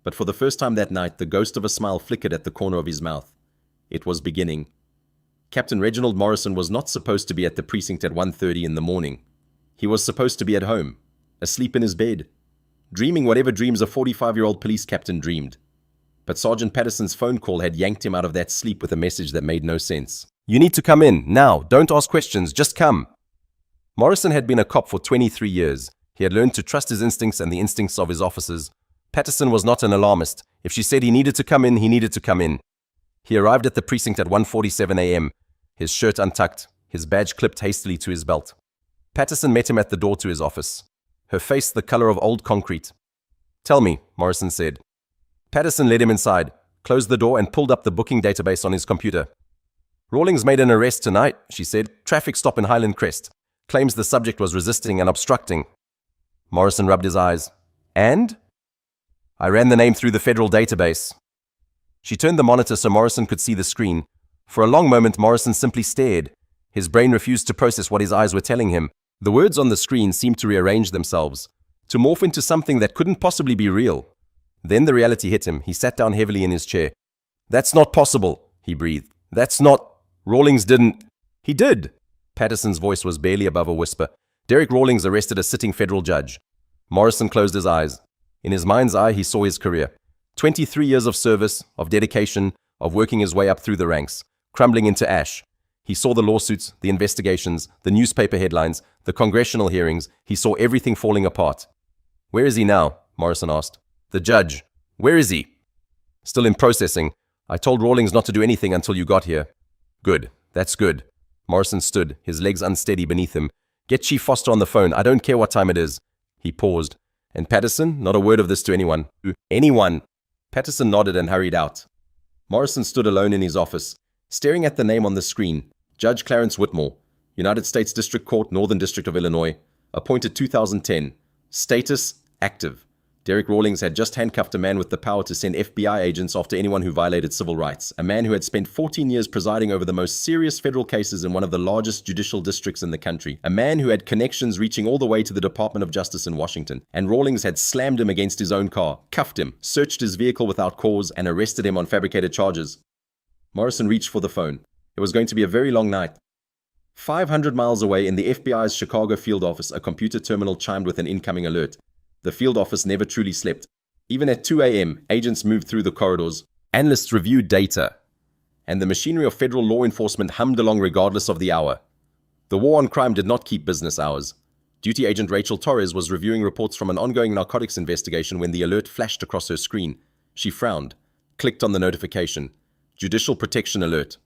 but for the first time that night, the ghost of a smile flickered at the corner of his mouth. It was beginning. Captain Reginald Morrison was not supposed to be at the precinct at 1:30 in the morning. He was supposed to be at home, asleep in his bed, dreaming whatever dreams a 45-year-old police captain dreamed. But Sergeant Patterson's phone call had yanked him out of that sleep with a message that made no sense. "You need to come in, now. Don't ask questions, just come." Morrison had been a cop for 23 years. He had learned to trust his instincts and the instincts of his officers. Patterson was not an alarmist. If she said he needed to come in, he needed to come in. He arrived at the precinct at 1:47 a.m., his shirt untucked, his badge clipped hastily to his belt. Patterson met him at the door to his office, her face the color of old concrete. "Tell me," Morrison said. Patterson led him inside, closed the door and pulled up the booking database on his computer. "Rawlings made an arrest tonight," she said. "Traffic stop in Highland Crest. Claims the subject was resisting and obstructing." Morrison rubbed his eyes. "And?" "I ran the name through the federal database." She turned the monitor so Morrison could see the screen. For a long moment, Morrison simply stared. His brain refused to process what his eyes were telling him. The words on the screen seemed to rearrange themselves, to morph into something that couldn't possibly be real. Then the reality hit him. He sat down heavily in his chair. "That's not possible," he breathed. "That's not... Rawlings didn't..." "He did." Patterson's voice was barely above a whisper. "Derek Rawlings arrested a sitting federal judge." Morrison closed his eyes. In his mind's eye, he saw his career. 23 years of service, of dedication, of working his way up through the ranks, crumbling into ash. He saw the lawsuits, the investigations, the newspaper headlines, the congressional hearings. He saw everything falling apart. "Where is he now?" Morrison asked. "The judge. Where is he?" "Still in processing. I told Rawlings not to do anything until you got here." "Good. That's good." Morrison stood, his legs unsteady beneath him. "Get Chief Foster on the phone. I don't care what time it is." He paused. "And Patterson, not a word of this to anyone." "Anyone." Patterson nodded and hurried out. Morrison stood alone in his office, staring at the name on the screen. Judge Clarence Whitmore. United States District Court, Northern District of Illinois. Appointed 2010. Status: active. Derek Rawlings had just handcuffed a man with the power to send FBI agents after anyone who violated civil rights, a man who had spent 14 years presiding over the most serious federal cases in one of the largest judicial districts in the country, a man who had connections reaching all the way to the Department of Justice in Washington, and Rawlings had slammed him against his own car, cuffed him, searched his vehicle without cause, and arrested him on fabricated charges. Morrison reached for the phone. It was going to be a very long night. 500 miles away in the FBI's Chicago field office, a computer terminal chimed with an incoming alert. The field office never truly slept. Even at 2 a.m., agents moved through the corridors. Analysts reviewed data. And the machinery of federal law enforcement hummed along regardless of the hour. The war on crime did not keep business hours. Duty Agent Rachel Torres was reviewing reports from an ongoing narcotics investigation when the alert flashed across her screen. She frowned, clicked on the notification. Judicial Protection Alert.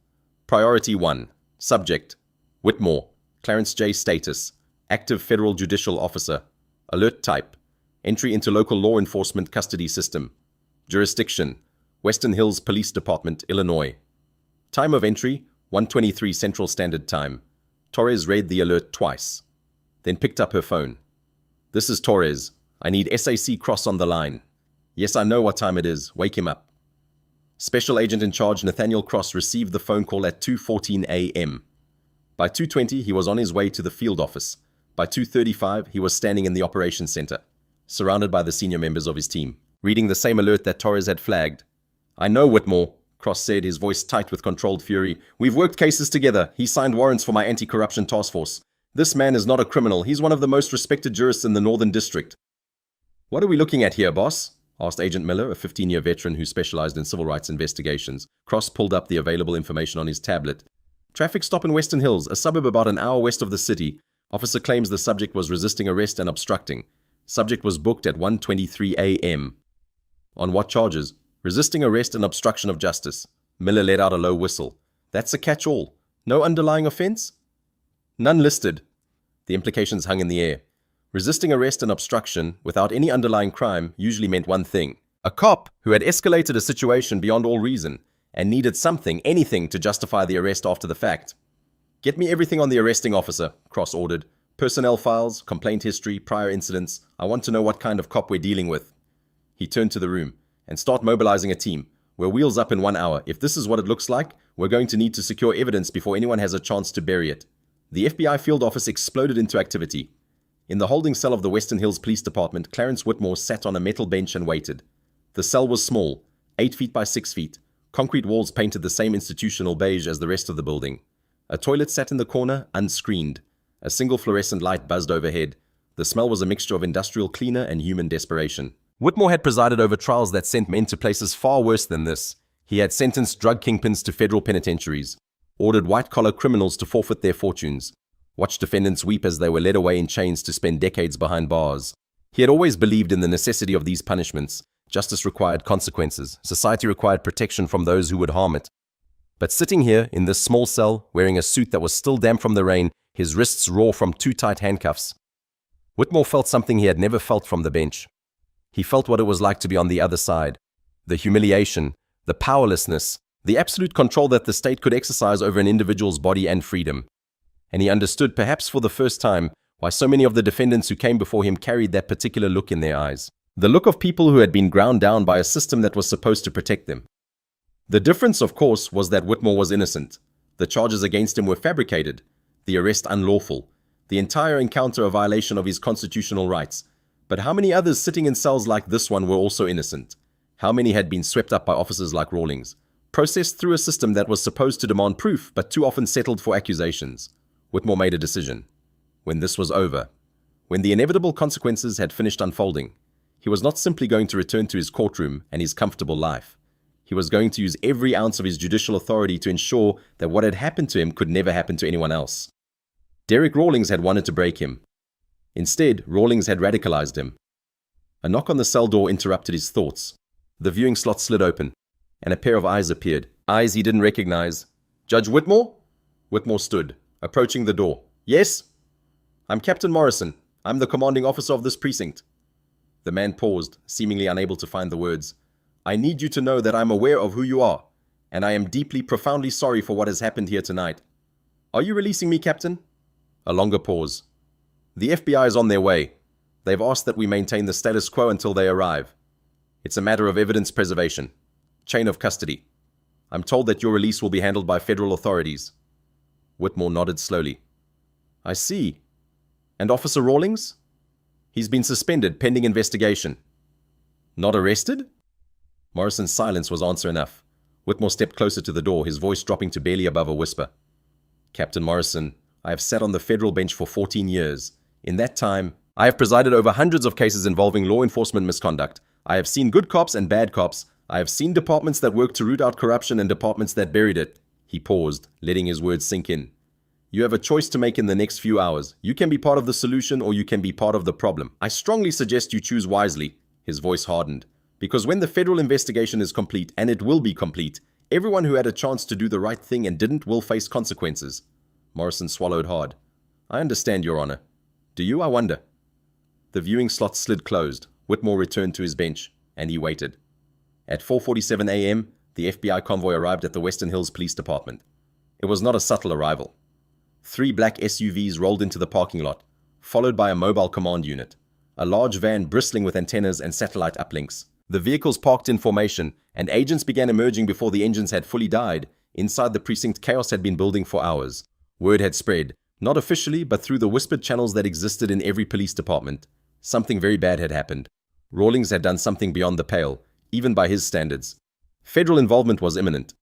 Priority 1. Subject: Whitmore. Clarence J. Status: Active Federal Judicial Officer. Alert Type: Entry into local law enforcement custody system. Jurisdiction: Western Hills Police Department, Illinois. Time of entry: 1:23 Central Standard Time. Torres read the alert twice, then picked up her phone. This is Torres. I need SAC Cross on the line. Yes, I know what time it is. Wake him up. Special Agent in Charge Nathaniel Cross received the phone call at 2:14 a.m. By 2:20, he was on his way to the field office. By 2:35, he was standing in the operations center, surrounded by the senior members of his team, reading the same alert that Torres had flagged. I know Whitmore, Cross said, his voice tight with controlled fury. We've worked cases together. He signed warrants for my anti-corruption task force. This man is not a criminal. He's one of the most respected jurists in the Northern District. What are we looking at here, boss? Asked Agent Miller, a 15-year veteran who specialized in civil rights investigations. Cross pulled up the available information on his tablet. Traffic stop in Western Hills, a suburb about an hour west of the city. Officer claims the subject was resisting arrest and obstructing. Subject was booked at 1:23 a.m. On what charges? Resisting arrest and obstruction of justice. Miller let out a low whistle. That's a catch-all. No underlying offense? None listed. The implications hung in the air. Resisting arrest and obstruction without any underlying crime usually meant one thing. A cop who had escalated a situation beyond all reason and needed something, anything, to justify the arrest after the fact. Get me everything on the arresting officer, Cross ordered. Personnel files, complaint history, prior incidents. I want to know what kind of cop we're dealing with. He turned to the room. And start mobilizing a team. We're wheels up in 1 hour. If this is what it looks like, we're going to need to secure evidence before anyone has a chance to bury it. The FBI field office exploded into activity. In the holding cell of the Western Hills Police Department, Clarence Whitmore sat on a metal bench and waited. The cell was small, 8 feet by 6 feet. Concrete walls painted the same institutional beige as the rest of the building. A toilet sat in the corner, unscreened. A single fluorescent light buzzed overhead. The smell was a mixture of industrial cleaner and human desperation. Whitmore had presided over trials that sent men to places far worse than this. He had sentenced drug kingpins to federal penitentiaries, ordered white-collar criminals to forfeit their fortunes, watched defendants weep as they were led away in chains to spend decades behind bars. He had always believed in the necessity of these punishments. Justice required consequences. Society required protection from those who would harm it. But sitting here in this small cell, wearing a suit that was still damp from the rain, his wrists raw from too tight handcuffs, Whitmore felt something he had never felt from the bench. He felt what it was like to be on the other side. The humiliation, the powerlessness, the absolute control that the state could exercise over an individual's body and freedom. And he understood, perhaps for the first time, why so many of the defendants who came before him carried that particular look in their eyes. The look of people who had been ground down by a system that was supposed to protect them. The difference, of course, was that Whitmore was innocent. The charges against him were fabricated, the arrest unlawful, the entire encounter a violation of his constitutional rights. But how many others sitting in cells like this one were also innocent? How many had been swept up by officers like Rawlings, processed through a system that was supposed to demand proof but too often settled for accusations? Whitmore made a decision. When this was over, when the inevitable consequences had finished unfolding, he was not simply going to return to his courtroom and his comfortable life. He was going to use every ounce of his judicial authority to ensure that what had happened to him could never happen to anyone else. Derek Rawlings had wanted to break him. Instead, Rawlings had radicalized him. A knock on the cell door interrupted his thoughts. The viewing slot slid open, and a pair of eyes appeared. Eyes he didn't recognize. Judge Whitmore? Whitmore stood, approaching the door. Yes? I'm Captain Morrison. I'm the commanding officer of this precinct. The man paused, seemingly unable to find the words. I need you to know that I'm aware of who you are, and I am deeply, profoundly sorry for what has happened here tonight. Are you releasing me, Captain? A longer pause. The FBI is on their way. They've asked that we maintain the status quo until they arrive. It's a matter of evidence preservation. Chain of custody. I'm told that your release will be handled by federal authorities. Whitmore nodded slowly. I see. And Officer Rawlings? He's been suspended pending investigation. Not arrested? Morrison's silence was answer enough. Whitmore stepped closer to the door, his voice dropping to barely above a whisper. Captain Morrison, I have sat on the federal bench for 14 years. In that time, I have presided over hundreds of cases involving law enforcement misconduct. I have seen good cops and bad cops. I have seen departments that worked to root out corruption and departments that buried it. He paused, letting his words sink in. You have a choice to make in the next few hours. You can be part of the solution or you can be part of the problem. I strongly suggest you choose wisely. His voice hardened. Because when the federal investigation is complete, and it will be complete, everyone who had a chance to do the right thing and didn't will face consequences. Morrison swallowed hard. I understand, Your Honor. Do you, I wonder? The viewing slot slid closed. Whitmore returned to his bench, and he waited. At 4:47 a.m., the FBI convoy arrived at the Western Hills Police Department. It was not a subtle arrival. 3 black SUVs rolled into the parking lot, followed by a mobile command unit, a large van bristling with antennas and satellite uplinks. The vehicles parked in formation, and agents began emerging before the engines had fully died. Inside the precinct, chaos had been building for hours. Word had spread, not officially, but through the whispered channels that existed in every police department. Something very bad had happened. Rawlings had done something beyond the pale, even by his standards. Federal involvement was imminent.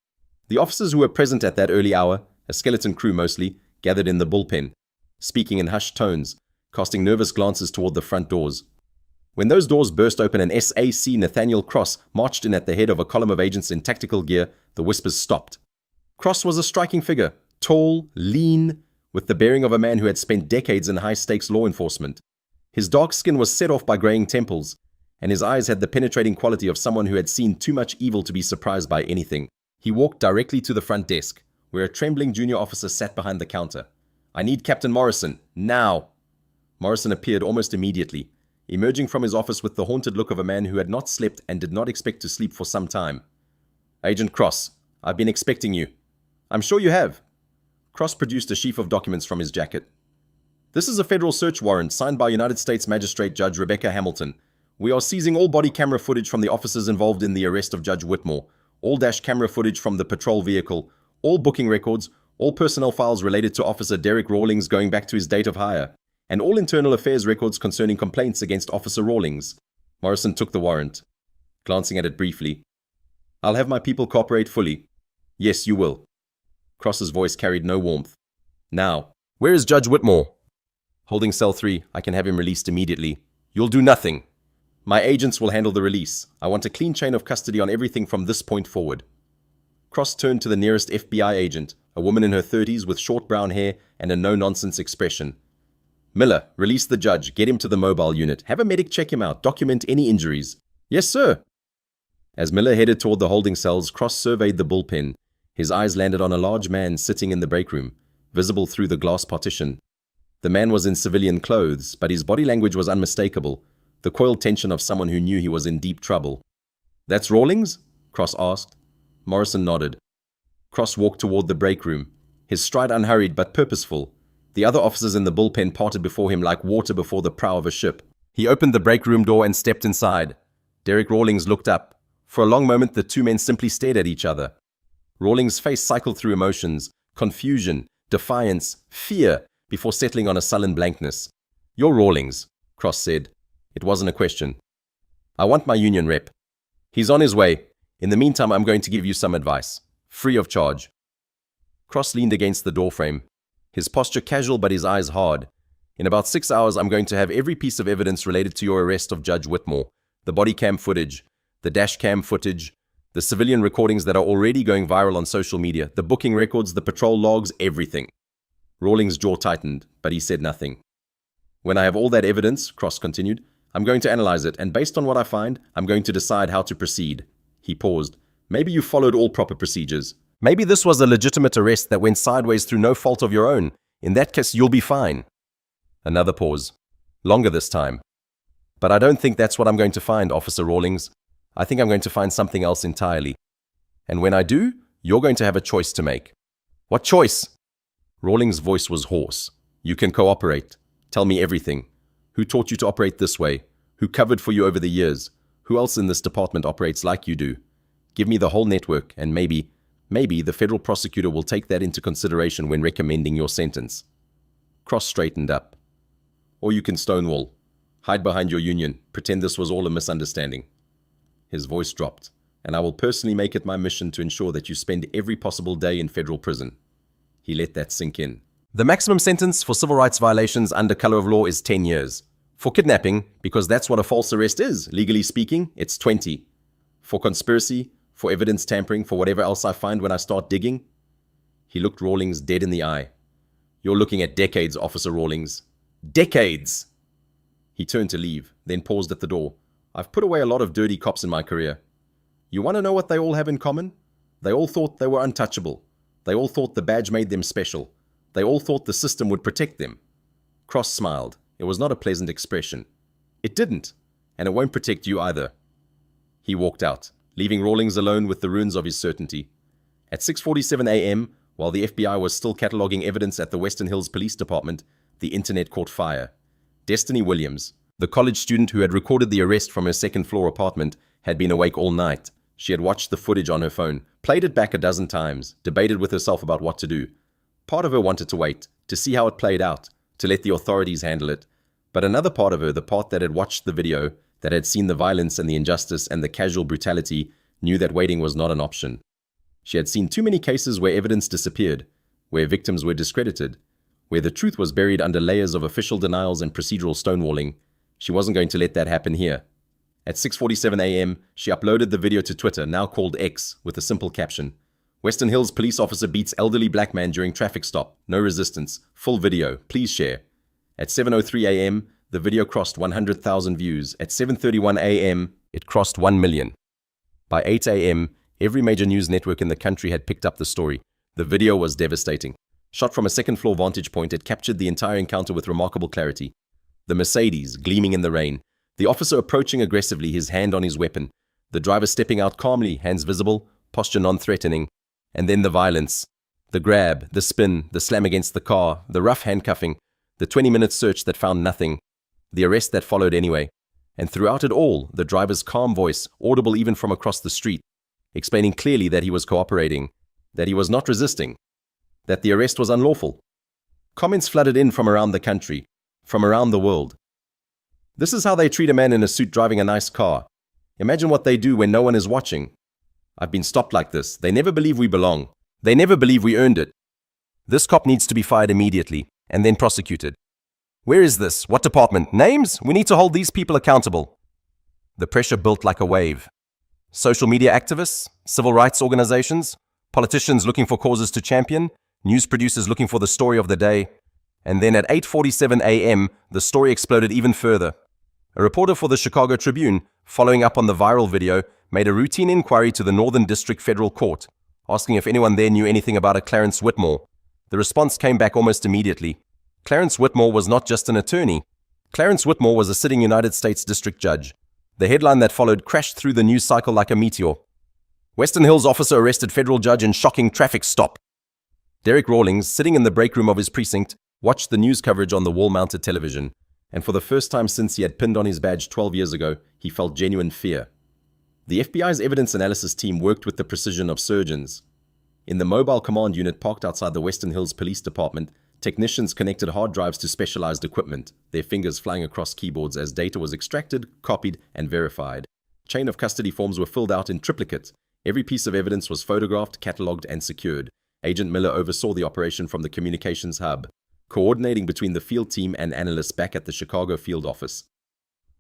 The officers who were present at that early hour, a skeleton crew mostly, gathered in the bullpen, speaking in hushed tones, casting nervous glances toward the front doors. When those doors burst open and SAC Nathaniel Cross marched in at the head of a column of agents in tactical gear, the whispers stopped. Cross was a striking figure, tall, lean, with the bearing of a man who had spent decades in high-stakes law enforcement. His dark skin was set off by graying temples, and his eyes had the penetrating quality of someone who had seen too much evil to be surprised by anything. He walked directly to the front desk, where a trembling junior officer sat behind the counter. I need Captain Morrison, now! Morrison appeared almost immediately, emerging from his office with the haunted look of a man who had not slept and did not expect to sleep for some time. Agent Cross, I've been expecting you. I'm sure you have. Cross produced a sheaf of documents from his jacket. This is a federal search warrant signed by United States Magistrate Judge Rebecca Hamilton. We are seizing all body camera footage from the officers involved in the arrest of Judge Whitmore, all dash camera footage from the patrol vehicle, all booking records, all personnel files related to Officer Derek Rawlings going back to his date of hire, and all internal affairs records concerning complaints against Officer Rawlings. Morrison took the warrant, glancing at it briefly. I'll have my people cooperate fully. Yes, you will. Cross's voice carried no warmth. Now, where is Judge Whitmore? Holding cell 3, I can have him released immediately. You'll do nothing. My agents will handle the release. I want a clean chain of custody on everything from this point forward. Cross turned to the nearest FBI agent, a woman in her 30s with short brown hair and a no-nonsense expression. Miller, release the judge, get him to the mobile unit, have a medic check him out, document any injuries. Yes, sir. As Miller headed toward the holding cells, Cross surveyed the bullpen. His eyes landed on a large man sitting in the break room, visible through the glass partition. The man was in civilian clothes, but his body language was unmistakable, the coiled tension of someone who knew he was in deep trouble. That's Rawlings? Cross asked. Morrison nodded. Cross walked toward the break room, his stride unhurried but purposeful. The other officers in the bullpen parted before him like water before the prow of a ship. He opened the break room door and stepped inside. Derek Rawlings looked up. For a long moment, the two men simply stared at each other. Rawlings' face cycled through emotions, confusion, defiance, fear, before settling on a sullen blankness. You're Rawlings, Cross said. It wasn't a question. I want my union rep. He's on his way. In the meantime, I'm going to give you some advice. Free of charge. Cross leaned against the doorframe, his posture casual but his eyes hard. In about 6 hours, I'm going to have every piece of evidence related to your arrest of Judge Whitmore. The body cam footage, the dash cam footage, the civilian recordings that are already going viral on social media, the booking records, the patrol logs, everything. Rawlings' jaw tightened, but he said nothing. When I have all that evidence, Cross continued, I'm going to analyze it, and based on what I find, I'm going to decide how to proceed. He paused. Maybe you followed all proper procedures. Maybe this was a legitimate arrest that went sideways through no fault of your own. In that case, you'll be fine. Another pause. Longer this time. But I don't think that's what I'm going to find, Officer Rawlings. I think I'm going to find something else entirely. And when I do, you're going to have a choice to make. What choice? Rawlings' voice was hoarse. You can cooperate. Tell me everything. Who taught you to operate this way? Who covered for you over the years? Who else in this department operates like you do? Give me the whole network, and maybe the federal prosecutor will take that into consideration when recommending your sentence. Cross straightened up. Or you can stonewall. Hide behind your union. Pretend this was all a misunderstanding. His voice dropped. And I will personally make it my mission to ensure that you spend every possible day in federal prison. He let that sink in. The maximum sentence for civil rights violations under color of law is 10 years. For kidnapping, because that's what a false arrest is, legally speaking, it's 20. For conspiracy, for evidence tampering, for whatever else I find when I start digging. He looked Rawlings dead in the eye. You're looking at decades, Officer Rawlings. Decades! He turned to leave, then paused at the door. I've put away a lot of dirty cops in my career. You want to know what they all have in common? They all thought they were untouchable. They all thought the badge made them special. They all thought the system would protect them. Cross smiled. It was not a pleasant expression. It didn't, and it won't protect you either. He walked out, leaving Rawlings alone with the ruins of his certainty. At 6:47 a.m., while the FBI was still cataloging evidence at the Western Hills Police Department, the internet caught fire. Destiny Williams, the college student who had recorded the arrest from her second-floor apartment, had been awake all night. She had watched the footage on her phone, played it back a dozen times, debated with herself about what to do. Part of her wanted to wait, to see how it played out, to let the authorities handle it. But another part of her, the part that had watched the video, that had seen the violence and the injustice and the casual brutality, knew that waiting was not an option. She had seen too many cases where evidence disappeared, where victims were discredited, where the truth was buried under layers of official denials and procedural stonewalling. She wasn't going to let that happen here. At 6:47 a.m., she uploaded the video to Twitter, now called X, with a simple caption. Western Hills police officer beats elderly black man during traffic stop. No resistance. Full video. Please share. At 7:03 a.m., the video crossed 100,000 views. At 7:31 a.m., it crossed 1 million. By 8 a.m., every major news network in the country had picked up the story. The video was devastating. Shot from a second-floor vantage point, it captured the entire encounter with remarkable clarity. The Mercedes, gleaming in the rain. The officer approaching aggressively, his hand on his weapon. The driver stepping out calmly, hands visible, posture non-threatening. And then the violence. The grab, the spin, the slam against the car, the rough handcuffing, the 20-minute search that found nothing, the arrest that followed anyway. And throughout it all, the driver's calm voice, audible even from across the street, explaining clearly that he was cooperating, that he was not resisting, that the arrest was unlawful. Comments flooded in from around the country, from around the world. This is how they treat a man in a suit driving a nice car. Imagine what they do when no one is watching. I've been stopped like this. They never believe we belong. They never believe we earned it. This cop needs to be fired immediately, and then prosecuted. Where is this? What department? Names? We need to hold these people accountable. The pressure built like a wave. Social media activists, civil rights organizations, politicians looking for causes to champion, news producers looking for the story of the day. And then at 8:47 a.m., the story exploded even further. A reporter for the Chicago Tribune, following up on the viral video, made a routine inquiry to the Northern District Federal Court, asking if anyone there knew anything about a Clarence Whitmore. The response came back almost immediately. Clarence Whitmore was not just an attorney. Clarence Whitmore was a sitting United States District Judge. The headline that followed crashed through the news cycle like a meteor. Western Hills officer arrested federal judge in shocking traffic stop. Derek Rawlings, sitting in the break room of his precinct, watched the news coverage on the wall-mounted television, and for the first time since he had pinned on his badge 12 years ago, he felt genuine fear. The FBI's evidence analysis team worked with the precision of surgeons. In the mobile command unit parked outside the Western Hills Police Department, technicians connected hard drives to specialized equipment, their fingers flying across keyboards as data was extracted, copied, and verified. Chain of custody forms were filled out in triplicate. Every piece of evidence was photographed, catalogued, and secured. Agent Miller oversaw the operation from the communications hub, coordinating between the field team and analysts back at the Chicago field office.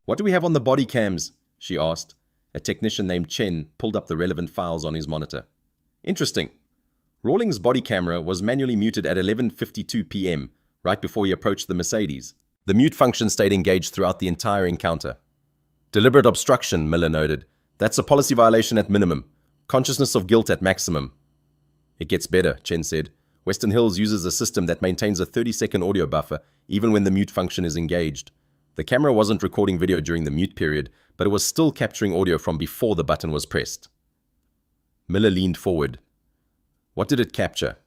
"What do we have on the body cams?" she asked. A technician named Chen pulled up the relevant files on his monitor. "Interesting. Rawlings' body camera was manually muted at 11:52 p.m., right before he approached the Mercedes. The mute function stayed engaged throughout the entire encounter." "Deliberate obstruction," Miller noted. "That's a policy violation at minimum. Consciousness of guilt at maximum." "It gets better," Chen said. Western Hills uses a system that maintains a 30-second audio buffer even when the mute function is engaged. The camera wasn't recording video during the mute period, but it was still capturing audio from before the button was pressed. Miller leaned forward. "What did it capture?"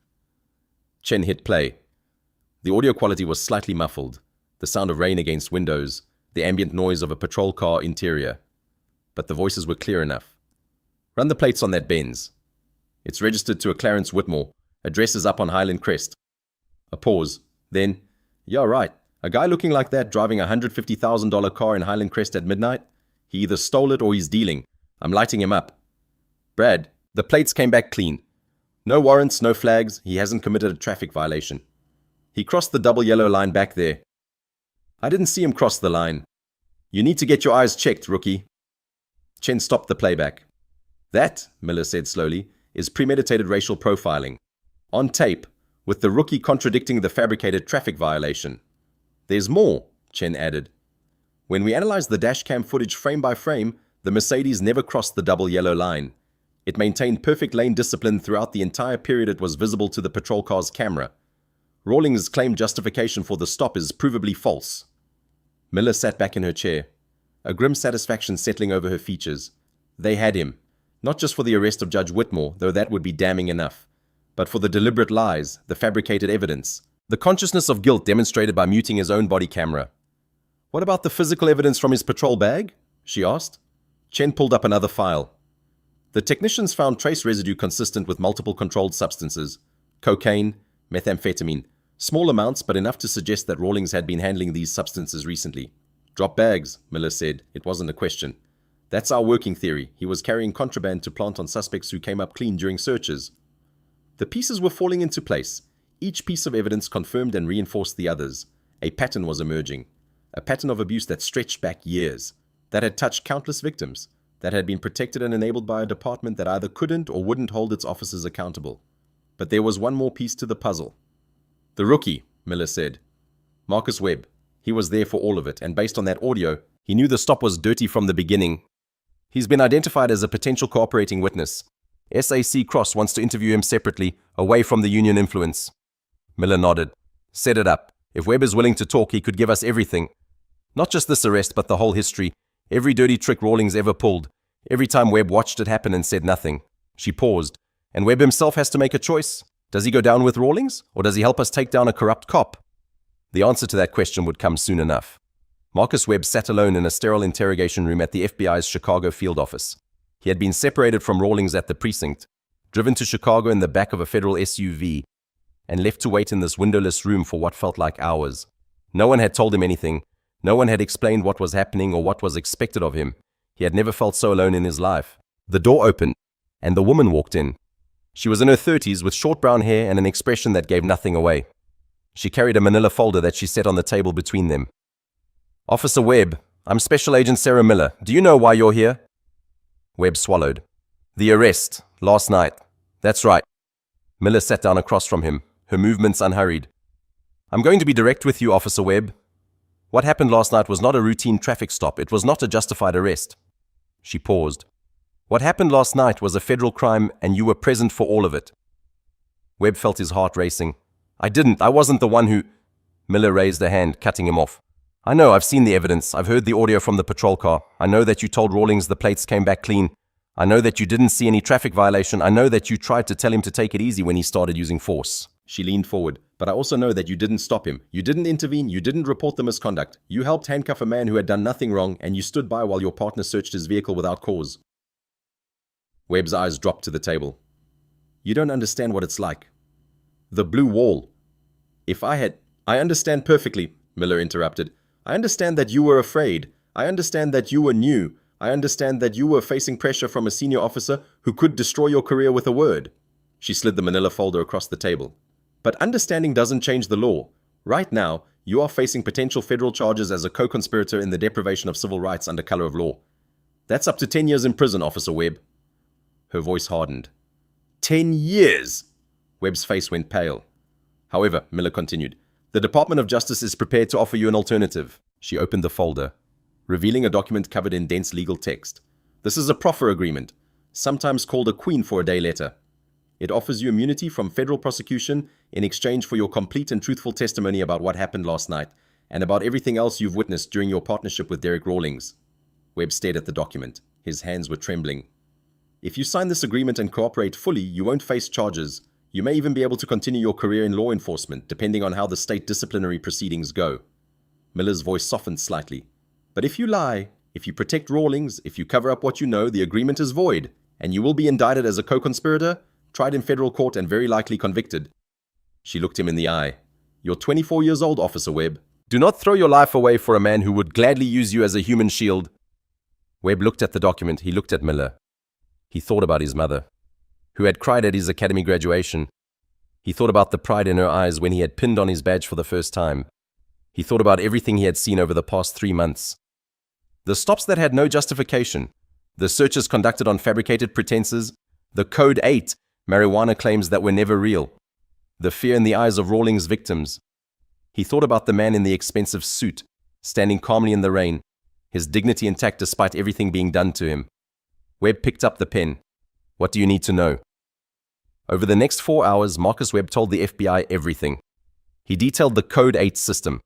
Chen hit play. The audio quality was slightly muffled, the sound of rain against windows, the ambient noise of a patrol car interior. But the voices were clear enough. Run the plates on that Benz. It's registered to a Clarence Whitmore. Address is up on Highland Crest. A pause. Then, yeah, right. A guy looking like that driving a $150,000 car in Highland Crest at midnight? He either stole it or he's dealing. I'm lighting him up. Brad, the plates came back clean. No warrants, no flags. He hasn't committed a traffic violation. He crossed the double yellow line back there. I didn't see him cross the line. You need to get your eyes checked, rookie. Chen stopped the playback. That, Miller said slowly, is premeditated racial profiling. On tape, with the rookie contradicting the fabricated traffic violation. There's more, Chen added. When we analyzed the dashcam footage frame by frame, the Mercedes never crossed the double yellow line. It maintained perfect lane discipline throughout the entire period it was visible to the patrol car's camera. Rawlings' claimed justification for the stop is provably false. Miller sat back in her chair, a grim satisfaction settling over her features. They had him, not just for the arrest of Judge Whitmore, though that would be damning enough, but for the deliberate lies, the fabricated evidence, the consciousness of guilt demonstrated by muting his own body camera. What about the physical evidence from his patrol bag? She asked. Chen pulled up another file. The technicians found trace residue consistent with multiple controlled substances, cocaine, methamphetamine, small amounts but enough to suggest that Rawlings had been handling these substances recently. Drop bags, Miller said. It wasn't a question. That's our working theory. He was carrying contraband to plant on suspects who came up clean during searches. The pieces were falling into place. Each piece of evidence confirmed and reinforced the others. A pattern was emerging. A pattern of abuse that stretched back years, that had touched countless victims, that had been protected and enabled by a department that either couldn't or wouldn't hold its officers accountable. But there was one more piece to the puzzle. The rookie, Miller said. Marcus Webb. He was there for all of it, and based on that audio, he knew the stop was dirty from the beginning. He's been identified as a potential cooperating witness. SAC Cross wants to interview him separately, away from the union influence. Miller nodded. Set it up. If Webb is willing to talk, he could give us everything. Not just this arrest, but the whole history. Every dirty trick Rawlings ever pulled. Every time Webb watched it happen and said nothing. She paused. And Webb himself has to make a choice. Does he go down with Rawlings, or does he help us take down a corrupt cop? The answer to that question would come soon enough. Marcus Webb sat alone in a sterile interrogation room at the FBI's Chicago field office. He had been separated from Rawlings at the precinct, driven to Chicago in the back of a federal SUV, and left to wait in this windowless room for what felt like hours. No one had told him anything. No one had explained what was happening or what was expected of him. He had never felt so alone in his life. The door opened, and the woman walked in. She was in her 30s with short brown hair and an expression that gave nothing away. She carried a manila folder that she set on the table between them. Officer Webb, I'm Special Agent Sarah Miller. Do you know why you're here? Webb swallowed. The arrest, last night. That's right. Miller sat down across from him, her movements unhurried. I'm going to be direct with you, Officer Webb. What happened last night was not a routine traffic stop. It was not a justified arrest. She paused. What happened last night was a federal crime, and you were present for all of it. Webb felt his heart racing. I wasn't the one who... Miller raised a hand, cutting him off. I know, I've seen the evidence. I've heard the audio from the patrol car. I know that you told Rawlings the plates came back clean. I know that you didn't see any traffic violation. I know that you tried to tell him to take it easy when he started using force. She leaned forward. But I also know that you didn't stop him. You didn't intervene. You didn't report the misconduct. You helped handcuff a man who had done nothing wrong, and you stood by while your partner searched his vehicle without cause. Webb's eyes dropped to the table. You don't understand what it's like. The blue wall. I understand perfectly, Miller interrupted. I understand that you were afraid. I understand that you were new. I understand that you were facing pressure from a senior officer who could destroy your career with a word. She slid the manila folder across the table. But understanding doesn't change the law. Right now, you are facing potential federal charges as a co-conspirator in the deprivation of civil rights under color of law. That's up to 10 years in prison, Officer Webb. Her voice hardened. 10 years! Webb's face went pale. However, Miller continued, the Department of Justice is prepared to offer you an alternative. She opened the folder, revealing a document covered in dense legal text. This is a proffer agreement, sometimes called a queen for a day letter. It offers you immunity from federal prosecution in exchange for your complete and truthful testimony about what happened last night and about everything else you've witnessed during your partnership with Derek Rawlings. Webb stared at the document. His hands were trembling. If you sign this agreement and cooperate fully, you won't face charges. You may even be able to continue your career in law enforcement, depending on how the state disciplinary proceedings go. Miller's voice softened slightly. But if you lie, if you protect Rawlings, if you cover up what you know, the agreement is void, and you will be indicted as a co-conspirator, tried in federal court, and very likely convicted. She looked him in the eye. You're 24 years old, Officer Webb. Do not throw your life away for a man who would gladly use you as a human shield. Webb looked at the document. He looked at Miller. He thought about his mother, who had cried at his academy graduation. He thought about the pride in her eyes when he had pinned on his badge for the first time. He thought about everything he had seen over the past 3 months. The stops that had no justification, the searches conducted on fabricated pretenses, the Code 8 marijuana claims that were never real, the fear in the eyes of Rawlings' victims. He thought about the man in the expensive suit, standing calmly in the rain, his dignity intact despite everything being done to him. Webb picked up the pen. What do you need to know? Over the next 4 hours, Marcus Webb told the FBI everything. He detailed the Code 8 system,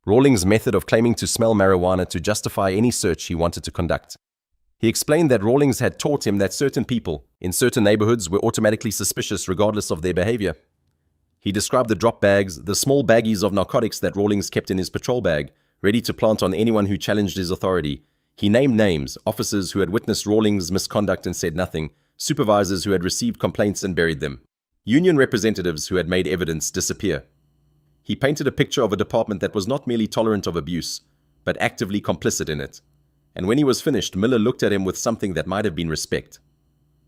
Rawlings' method of claiming to smell marijuana to justify any search he wanted to conduct. He explained that Rawlings had taught him that certain people in certain neighborhoods were automatically suspicious regardless of their behavior. He described the drop bags, the small baggies of narcotics that Rawlings kept in his patrol bag, ready to plant on anyone who challenged his authority. He named names, officers who had witnessed Rawlings' misconduct and said nothing, supervisors who had received complaints and buried them, union representatives who had made evidence disappear. He painted a picture of a department that was not merely tolerant of abuse, but actively complicit in it. And when he was finished, Miller looked at him with something that might have been respect.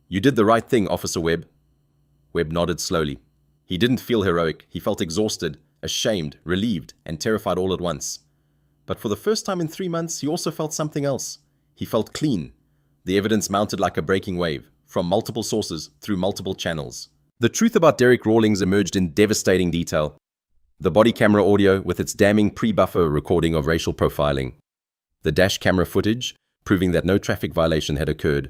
You did the right thing, Officer Webb. Webb nodded slowly. He didn't feel heroic. He felt exhausted, ashamed, relieved, and terrified all at once. But for the first time in 3 months, he also felt something else. He felt clean. The evidence mounted like a breaking wave, from multiple sources, through multiple channels. The truth about Derek Rawlings emerged in devastating detail. The body camera audio with its damning pre-buffer recording of racial profiling. The dash camera footage, proving that no traffic violation had occurred.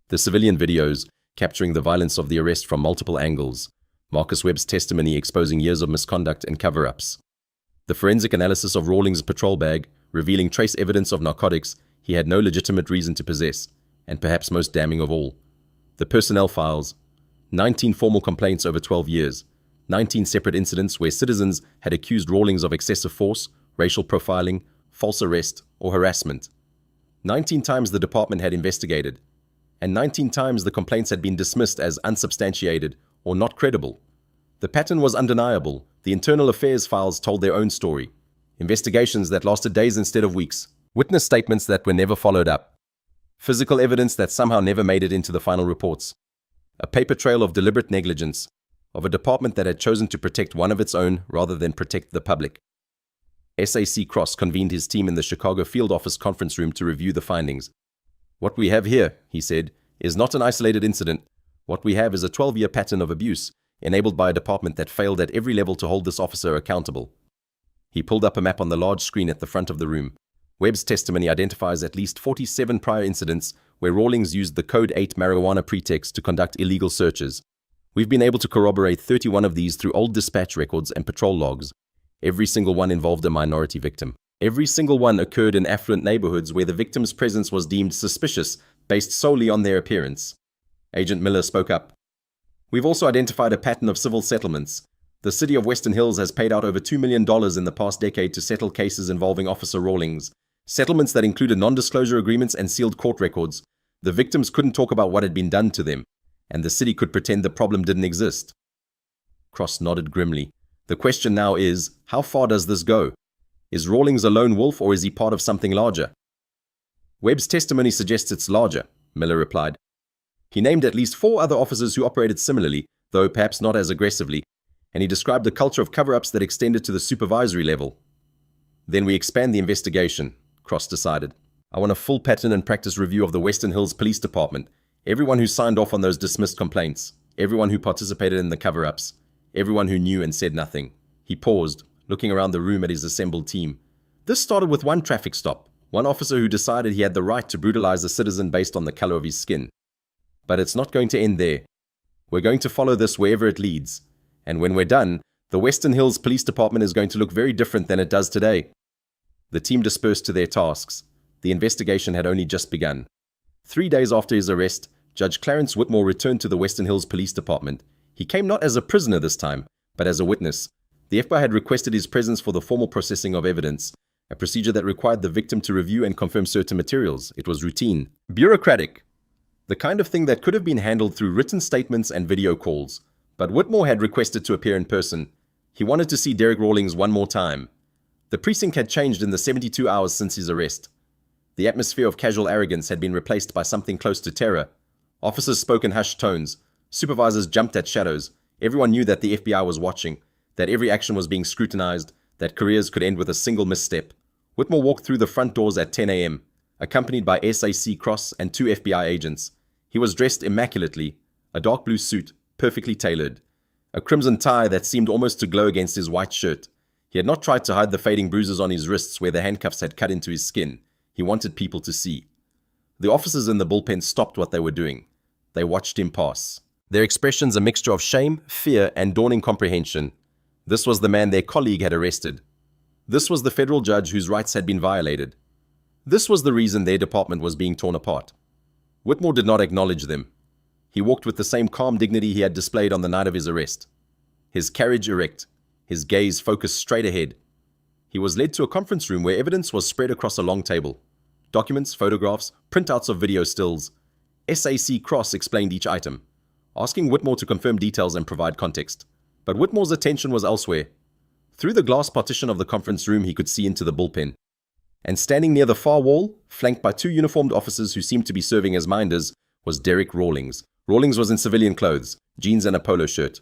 The civilian videos, capturing the violence of the arrest from multiple angles. Marcus Webb's testimony exposing years of misconduct and cover-ups. The forensic analysis of Rawlings' patrol bag, revealing trace evidence of narcotics he had no legitimate reason to possess, and perhaps most damning of all, the personnel files. 19 formal complaints over 12 years. 19 separate incidents where citizens had accused Rawlings of excessive force, racial profiling, false arrest, or harassment. 19 times the department had investigated, and 19 times the complaints had been dismissed as unsubstantiated or not credible. The pattern was undeniable. The internal affairs files told their own story. Investigations that lasted days instead of weeks. Witness statements that were never followed up. Physical evidence that somehow never made it into the final reports. A paper trail of deliberate negligence, of a department that had chosen to protect one of its own rather than protect the public. SAC Cross convened his team in the Chicago field office conference room to review the findings. What we have here, he said, is not an isolated incident. What we have is a 12-year pattern of abuse, enabled by a department that failed at every level to hold this officer accountable. He pulled up a map on the large screen at the front of the room. Webb's testimony identifies at least 47 prior incidents where Rawlings used the Code 8 marijuana pretext to conduct illegal searches. We've been able to corroborate 31 of these through old dispatch records and patrol logs. Every single one involved a minority victim. Every single one occurred in affluent neighborhoods where the victim's presence was deemed suspicious based solely on their appearance. Agent Miller spoke up. We've also identified a pattern of civil settlements. The city of Western Hills has paid out over $2 million in the past decade to settle cases involving Officer Rawlings. Settlements that included non-disclosure agreements and sealed court records. The victims couldn't talk about what had been done to them, and the city could pretend the problem didn't exist. Cross nodded grimly. The question now is, how far does this go? Is Rawlings a lone wolf or is he part of something larger? Webb's testimony suggests it's larger, Miller replied. He named at least 4 other officers who operated similarly, though perhaps not as aggressively, and he described a culture of cover-ups that extended to the supervisory level. Then we expand the investigation, Cross decided. I want a full pattern and practice review of the Western Hills Police Department. Everyone who signed off on those dismissed complaints. Everyone who participated in the cover-ups. Everyone who knew and said nothing. He paused, looking around the room at his assembled team. This started with one traffic stop. One officer who decided he had the right to brutalize a citizen based on the color of his skin. But it's not going to end there. We're going to follow this wherever it leads. And when we're done, the Western Hills Police Department is going to look very different than it does today. The team dispersed to their tasks. The investigation had only just begun. 3 days after his arrest, Judge Clarence Whitmore returned to the Western Hills Police Department. He came not as a prisoner this time, but as a witness. The FBI had requested his presence for the formal processing of evidence, a procedure that required the victim to review and confirm certain materials. It was routine. Bureaucratic. The kind of thing that could have been handled through written statements and video calls. But Whitmore had requested to appear in person. He wanted to see Derek Rawlings one more time. The precinct had changed in the 72 hours since his arrest. The atmosphere of casual arrogance had been replaced by something close to terror. Officers spoke in hushed tones. Supervisors jumped at shadows. Everyone knew that the FBI was watching, that every action was being scrutinized, that careers could end with a single misstep. Whitmore walked through the front doors at 10 a.m., accompanied by SAC Cross and 2 FBI agents. He was dressed immaculately, a dark blue suit, perfectly tailored, a crimson tie that seemed almost to glow against his white shirt. He had not tried to hide the fading bruises on his wrists where the handcuffs had cut into his skin. He wanted people to see. The officers in the bullpen stopped what they were doing. They watched him pass. Their expressions a mixture of shame, fear, and dawning comprehension. This was the man their colleague had arrested. This was the federal judge whose rights had been violated. This was the reason their department was being torn apart. Whitmore did not acknowledge them. He walked with the same calm dignity he had displayed on the night of his arrest. His carriage erect, his gaze focused straight ahead. He was led to a conference room where evidence was spread across a long table. Documents, photographs, printouts of video stills. SAC Cross explained each item, asking Whitmore to confirm details and provide context. But Whitmore's attention was elsewhere. Through the glass partition of the conference room, he could see into the bullpen. And standing near the far wall, flanked by 2 uniformed officers who seemed to be serving as minders, was Derek Rawlings. Rawlings was in civilian clothes, jeans and a polo shirt,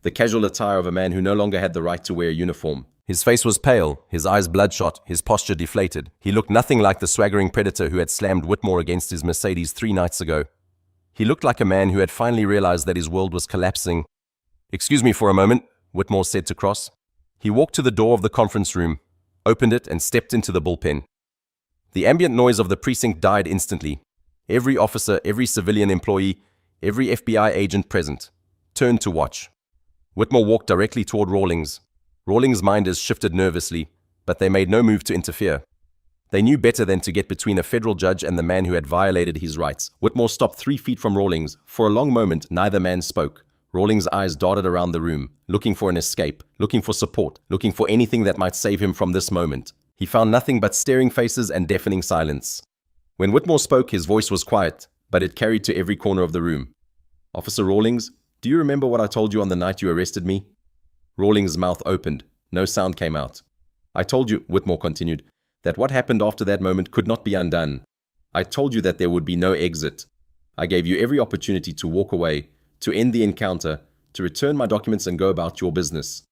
the casual attire of a man who no longer had the right to wear a uniform. His face was pale, his eyes bloodshot, his posture deflated. He looked nothing like the swaggering predator who had slammed Whitmore against his Mercedes 3 nights ago. He looked like a man who had finally realized that his world was collapsing. "Excuse me for a moment," Whitmore said to Cross. He walked to the door of the conference room, opened it, and stepped into the bullpen. The ambient noise of the precinct died instantly. Every officer, every civilian employee, every FBI agent present turned to watch. Whitmore walked directly toward Rawlings. Rawlings' minders shifted nervously, but they made no move to interfere. They knew better than to get between a federal judge and the man who had violated his rights. Whitmore stopped 3 feet from Rawlings. For a long moment, neither man spoke. Rawlings' eyes darted around the room, looking for an escape, looking for support, looking for anything that might save him from this moment. He found nothing but staring faces and deafening silence. When Whitmore spoke, his voice was quiet, but it carried to every corner of the room. "Officer Rawlings, do you remember what I told you on the night you arrested me?" Rawlings' mouth opened. No sound came out. "I told you," Whitmore continued, "that what happened after that moment could not be undone. I told you that there would be no exit. I gave you every opportunity to walk away, to end the encounter, to return my documents and go about your business."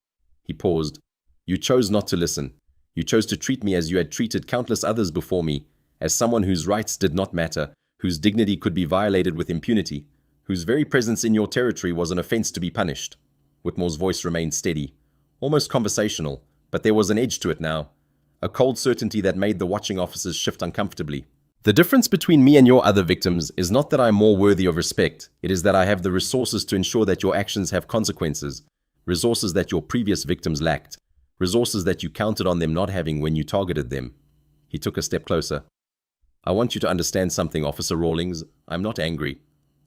He paused. "You chose not to listen. You chose to treat me as you had treated countless others before me, as someone whose rights did not matter, whose dignity could be violated with impunity, whose very presence in your territory was an offense to be punished." Whitmore's voice remained steady, almost conversational, but there was an edge to it now, a cold certainty that made the watching officers shift uncomfortably. "The difference between me and your other victims is not that I am more worthy of respect. It is that I have the resources to ensure that your actions have consequences, resources that your previous victims lacked, resources that you counted on them not having when you targeted them." He took a step closer. "I want you to understand something, Officer Rawlings. I'm not angry.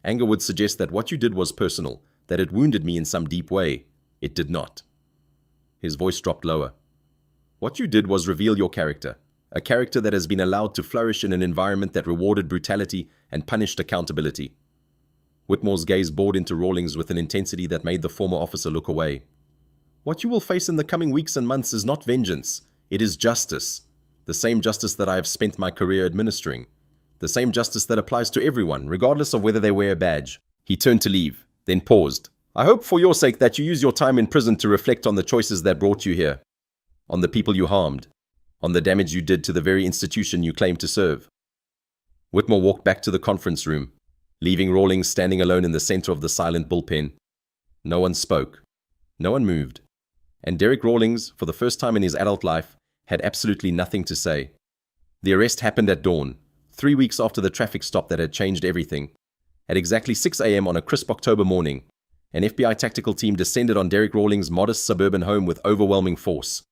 Anger would suggest that what you did was personal, that it wounded me in some deep way. It did not." His voice dropped lower. "What you did was reveal your character. A character that has been allowed to flourish in an environment that rewarded brutality and punished accountability." Whitmore's gaze bored into Rawlings with an intensity that made the former officer look away. "What you will face in the coming weeks and months is not vengeance. It is justice. The same justice that I have spent my career administering. The same justice that applies to everyone, regardless of whether they wear a badge." He turned to leave, then paused. "I hope for your sake that you use your time in prison to reflect on the choices that brought you here, on the people you harmed, on the damage you did to the very institution you claim to serve." Whitmore walked back to the conference room, leaving Rawlings standing alone in the center of the silent bullpen. No one spoke. No one moved. And Derek Rawlings, for the first time in his adult life, had absolutely nothing to say. The arrest happened at dawn, 3 weeks after the traffic stop that had changed everything. At exactly 6 a.m. on a crisp October morning, an FBI tactical team descended on Derek Rawlings' modest suburban home with overwhelming force.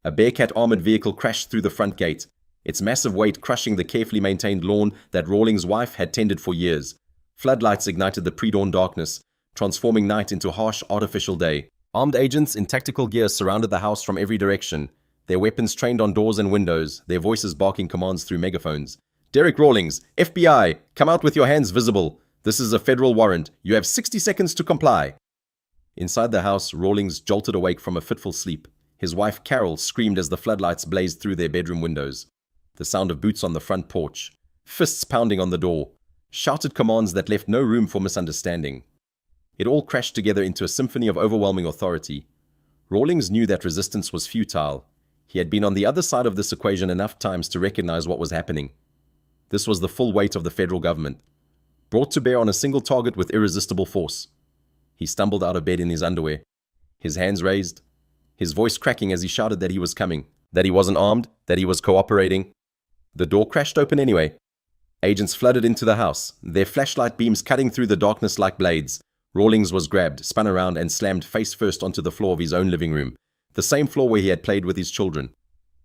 A Bearcat armored vehicle crashed through the front gate, its massive weight crushing the carefully maintained lawn that Rawlings' wife had tended for years. Floodlights ignited the pre-dawn darkness, transforming night into harsh, artificial day. Armed agents in tactical gear surrounded the house from every direction, their weapons trained on doors and windows, their voices barking commands through megaphones. Derek Rawlings, FBI, come out with your hands visible. This is a federal warrant. You have 60 seconds to comply. Inside the house, Rawlings jolted awake from a fitful sleep. His wife, Carol, screamed as the floodlights blazed through their bedroom windows. The sound of boots on the front porch, fists pounding on the door, shouted commands that left no room for misunderstanding. It all crashed together into a symphony of overwhelming authority. Rawlings knew that resistance was futile. He had been on the other side of this equation enough times to recognize what was happening. This was the full weight of the federal government, brought to bear on a single target with irresistible force. He stumbled out of bed in his underwear, his hands raised, his voice cracking as he shouted that he was coming, that he wasn't armed, that he was cooperating. The door crashed open anyway. Agents flooded into the house, their flashlight beams cutting through the darkness like blades. Rawlings was grabbed, spun around, and slammed face first onto the floor of his own living room, the same floor where he had played with his children,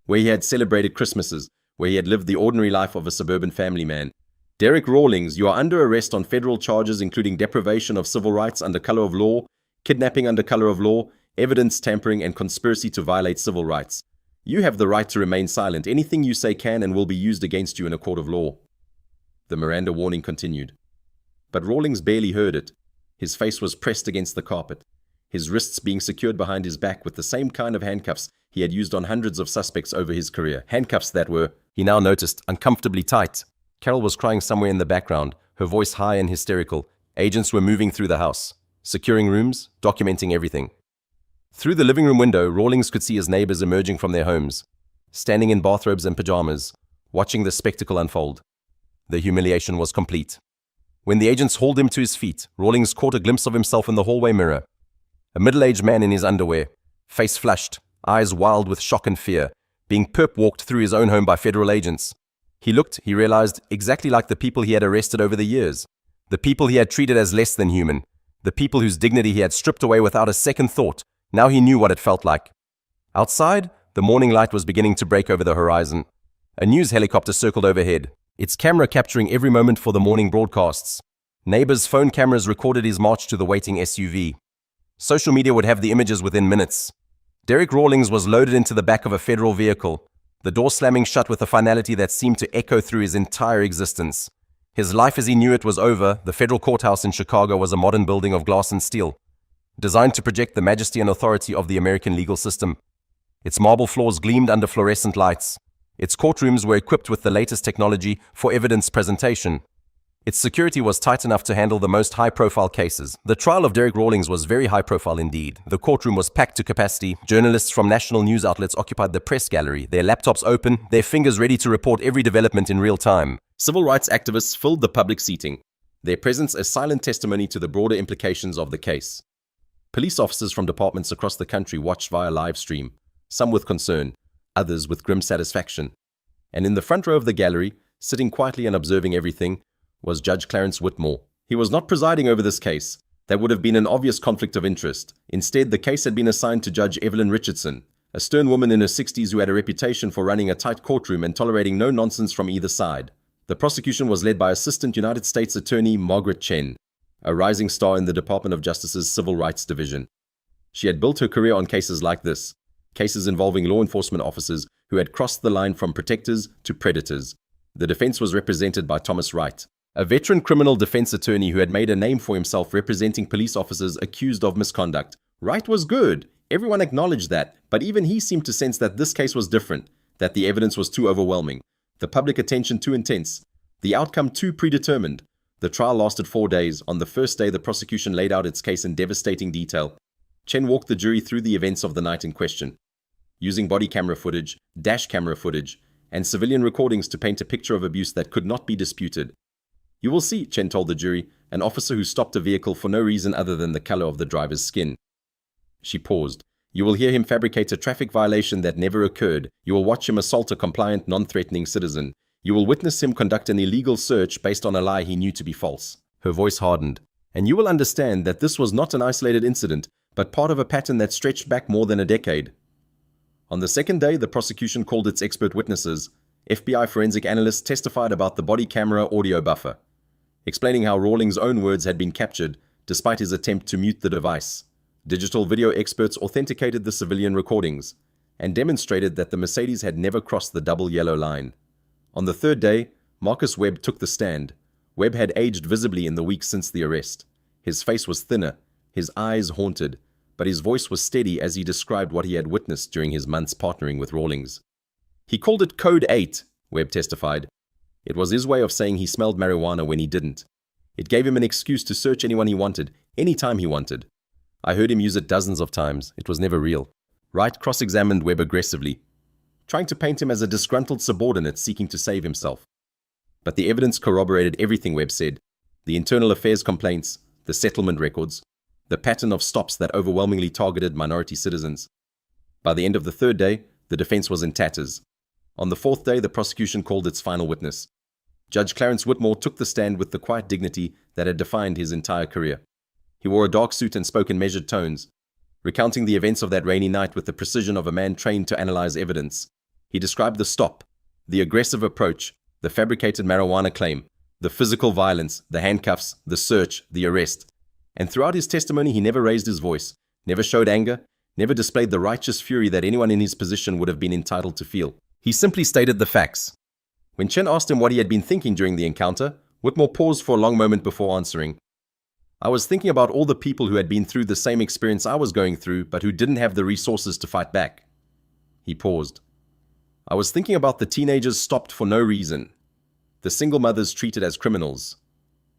where he had celebrated Christmases, where he had lived the ordinary life of a suburban family man. Derek Rawlings, you are under arrest on federal charges including deprivation of civil rights under color of law, kidnapping under color of law, evidence tampering, and conspiracy to violate civil rights. You have the right to remain silent. Anything you say can and will be used against you in a court of law. The Miranda warning continued. But Rawlings barely heard it. His face was pressed against the carpet, his wrists being secured behind his back with the same kind of handcuffs he had used on hundreds of suspects over his career. Handcuffs that were, he now noticed, uncomfortably tight. Carol was crying somewhere in the background, her voice high and hysterical. Agents were moving through the house, securing rooms, documenting everything. Through the living room window, Rawlings could see his neighbors emerging from their homes, standing in bathrobes and pajamas, watching the spectacle unfold. The humiliation was complete. When the agents hauled him to his feet, Rawlings caught a glimpse of himself in the hallway mirror. A middle-aged man in his underwear, face flushed, eyes wild with shock and fear, being perp-walked through his own home by federal agents. He looked, he realized, exactly like the people he had arrested over the years, the people he had treated as less than human, the people whose dignity he had stripped away without a second thought. Now he knew what it felt like. Outside, the morning light was beginning to break over the horizon. A news helicopter circled overhead, its camera capturing every moment for the morning broadcasts. Neighbors' phone cameras recorded his march to the waiting SUV. Social media would have the images within minutes. Derek Rawlings was loaded into the back of a federal vehicle, the door slamming shut with a finality that seemed to echo through his entire existence. His life as he knew it was over. The federal courthouse in Chicago was a modern building of glass and steel, designed to project the majesty and authority of the American legal system. Its marble floors gleamed under fluorescent lights. Its courtrooms were equipped with the latest technology for evidence presentation. Its security was tight enough to handle the most high-profile cases. The trial of Derek Rawlings was very high-profile indeed. The courtroom was packed to capacity. Journalists from national news outlets occupied the press gallery, their laptops open, their fingers ready to report every development in real time. Civil rights activists filled the public seating, their presence a silent testimony to the broader implications of the case. Police officers from departments across the country watched via live stream, some with concern, others with grim satisfaction. And in the front row of the gallery, sitting quietly and observing everything, was Judge Clarence Whitmore. He was not presiding over this case. That would have been an obvious conflict of interest. Instead, the case had been assigned to Judge Evelyn Richardson, a stern woman in her 60s who had a reputation for running a tight courtroom and tolerating no nonsense from either side. The prosecution was led by Assistant United States Attorney Margaret Chen, a rising star in the Department of Justice's Civil Rights Division. She had built her career on cases like this, cases involving law enforcement officers who had crossed the line from protectors to predators. The defense was represented by Thomas Wright, a veteran criminal defense attorney who had made a name for himself representing police officers accused of misconduct. Wright was good. Everyone acknowledged that, but even he seemed to sense that this case was different, that the evidence was too overwhelming, the public attention too intense, the outcome too predetermined. The trial lasted 4 days. On the first day, the prosecution laid out its case in devastating detail. Chen walked the jury through the events of the night in question, using body camera footage, dash camera footage, and civilian recordings to paint a picture of abuse that could not be disputed. You will see, Chen told the jury, an officer who stopped a vehicle for no reason other than the color of the driver's skin. She paused. You will hear him fabricate a traffic violation that never occurred. You will watch him assault a compliant, non-threatening citizen. You will witness him conduct an illegal search based on a lie he knew to be false. Her voice hardened. And you will understand that this was not an isolated incident, but part of a pattern that stretched back more than a decade. On the second day, the prosecution called its expert witnesses. FBI forensic analysts testified about the body camera audio buffer, explaining how Rawlings' own words had been captured, despite his attempt to mute the device. Digital video experts authenticated the civilian recordings and demonstrated that the Mercedes had never crossed the double yellow line. On the third day, Marcus Webb took the stand. Webb had aged visibly in the weeks since the arrest. His face was thinner, his eyes haunted, but his voice was steady as he described what he had witnessed during his months partnering with Rawlings. He called it Code 8, Webb testified. It was his way of saying he smelled marijuana when he didn't. It gave him an excuse to search anyone he wanted, anytime he wanted. I heard him use it dozens of times. It was never real. Wright cross-examined Webb aggressively, trying to paint him as a disgruntled subordinate seeking to save himself. But the evidence corroborated everything Webb said. The internal affairs complaints, the settlement records, the pattern of stops that overwhelmingly targeted minority citizens. By the end of the third day, the defense was in tatters. On the fourth day, the prosecution called its final witness. Judge Clarence Whitmore took the stand with the quiet dignity that had defined his entire career. He wore a dark suit and spoke in measured tones, recounting the events of that rainy night with the precision of a man trained to analyze evidence. He described the stop, the aggressive approach, the fabricated marijuana claim, the physical violence, the handcuffs, the search, the arrest. And throughout his testimony, he never raised his voice, never showed anger, never displayed the righteous fury that anyone in his position would have been entitled to feel. He simply stated the facts. When Chen asked him what he had been thinking during the encounter, Whitmore paused for a long moment before answering. I was thinking about all the people who had been through the same experience I was going through, but who didn't have the resources to fight back. He paused. I was thinking about the teenagers stopped for no reason, the single mothers treated as criminals,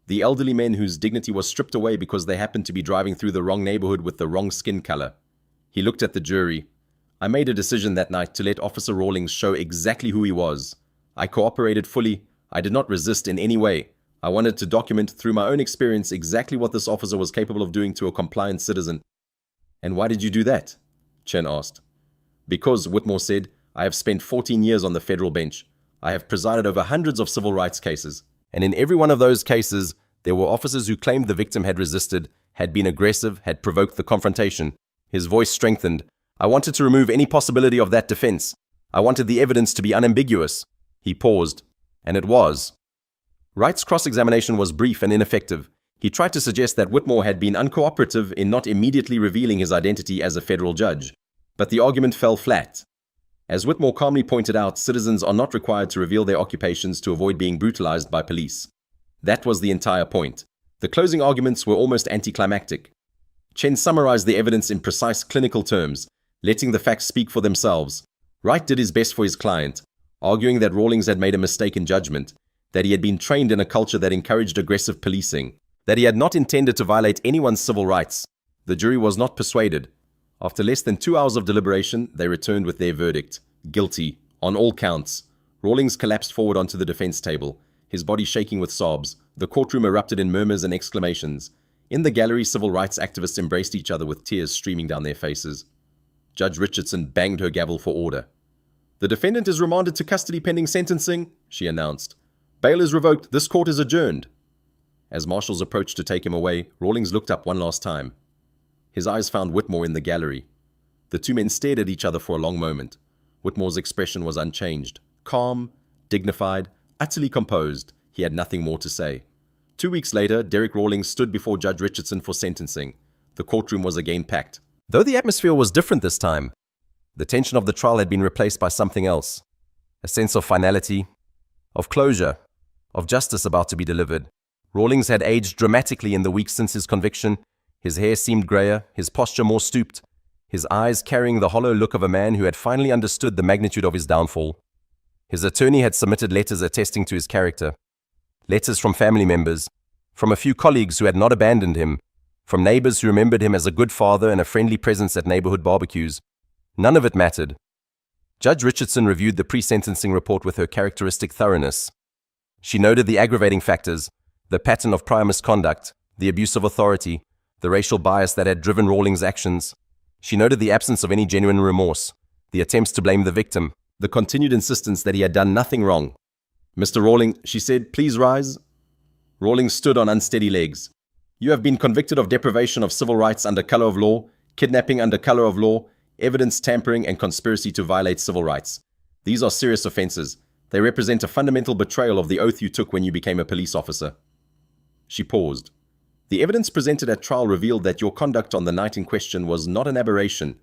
the elderly men whose dignity was stripped away because they happened to be driving through the wrong neighborhood with the wrong skin color. He looked at the jury. I made a decision that night to let Officer Rawlings show exactly who he was. I cooperated fully. I did not resist in any way. I wanted to document through my own experience exactly what this officer was capable of doing to a compliant citizen. And why did you do that? Chen asked. Because, Whitmore said, I have spent 14 years on the federal bench. I have presided over hundreds of civil rights cases. And in every one of those cases, there were officers who claimed the victim had resisted, had been aggressive, had provoked the confrontation. His voice strengthened. I wanted to remove any possibility of that defense. I wanted the evidence to be unambiguous. He paused. And it was. Wright's cross-examination was brief and ineffective. He tried to suggest that Whitmore had been uncooperative in not immediately revealing his identity as a federal judge. But the argument fell flat. As Whitmore calmly pointed out, citizens are not required to reveal their occupations to avoid being brutalized by police. That was the entire point. The closing arguments were almost anticlimactic. Chen summarized the evidence in precise clinical terms, letting the facts speak for themselves. Wright did his best for his client, arguing that Rawlings had made a mistake in judgment, that he had been trained in a culture that encouraged aggressive policing, that he had not intended to violate anyone's civil rights. The jury was not persuaded. After less than 2 hours of deliberation, they returned with their verdict. Guilty, on all counts. Rawlings collapsed forward onto the defense table, his body shaking with sobs. The courtroom erupted in murmurs and exclamations. In the gallery, civil rights activists embraced each other with tears streaming down their faces. Judge Richardson banged her gavel for order. The defendant is remanded to custody pending sentencing, she announced. Bail is revoked. This court is adjourned. As marshals approached to take him away, Rawlings looked up one last time. His eyes found Whitmore in the gallery. The two men stared at each other for a long moment. Whitmore's expression was unchanged. Calm, dignified, utterly composed. He had nothing more to say. 2 weeks later, Derek Rawlings stood before Judge Richardson for sentencing. The courtroom was again packed. Though the atmosphere was different this time, the tension of the trial had been replaced by something else. A sense of finality, of closure, of justice about to be delivered. Rawlings had aged dramatically in the weeks since his conviction. His hair seemed grayer, his posture more stooped, his eyes carrying the hollow look of a man who had finally understood the magnitude of his downfall. His attorney had submitted letters attesting to his character. Letters from family members, from a few colleagues who had not abandoned him, from neighbors who remembered him as a good father and a friendly presence at neighborhood barbecues. None of it mattered. Judge Richardson reviewed the pre-sentencing report with her characteristic thoroughness. She noted the aggravating factors, the pattern of prior misconduct, the abuse of authority, the racial bias that had driven Rawlings' actions. She noted the absence of any genuine remorse, the attempts to blame the victim, the continued insistence that he had done nothing wrong. Mr. Rawlings, she said, please rise. Rawlings stood on unsteady legs. You have been convicted of deprivation of civil rights under color of law, kidnapping under color of law, evidence tampering, and conspiracy to violate civil rights. These are serious offenses. They represent a fundamental betrayal of the oath you took when you became a police officer. She paused. The evidence presented at trial revealed that your conduct on the night in question was not an aberration.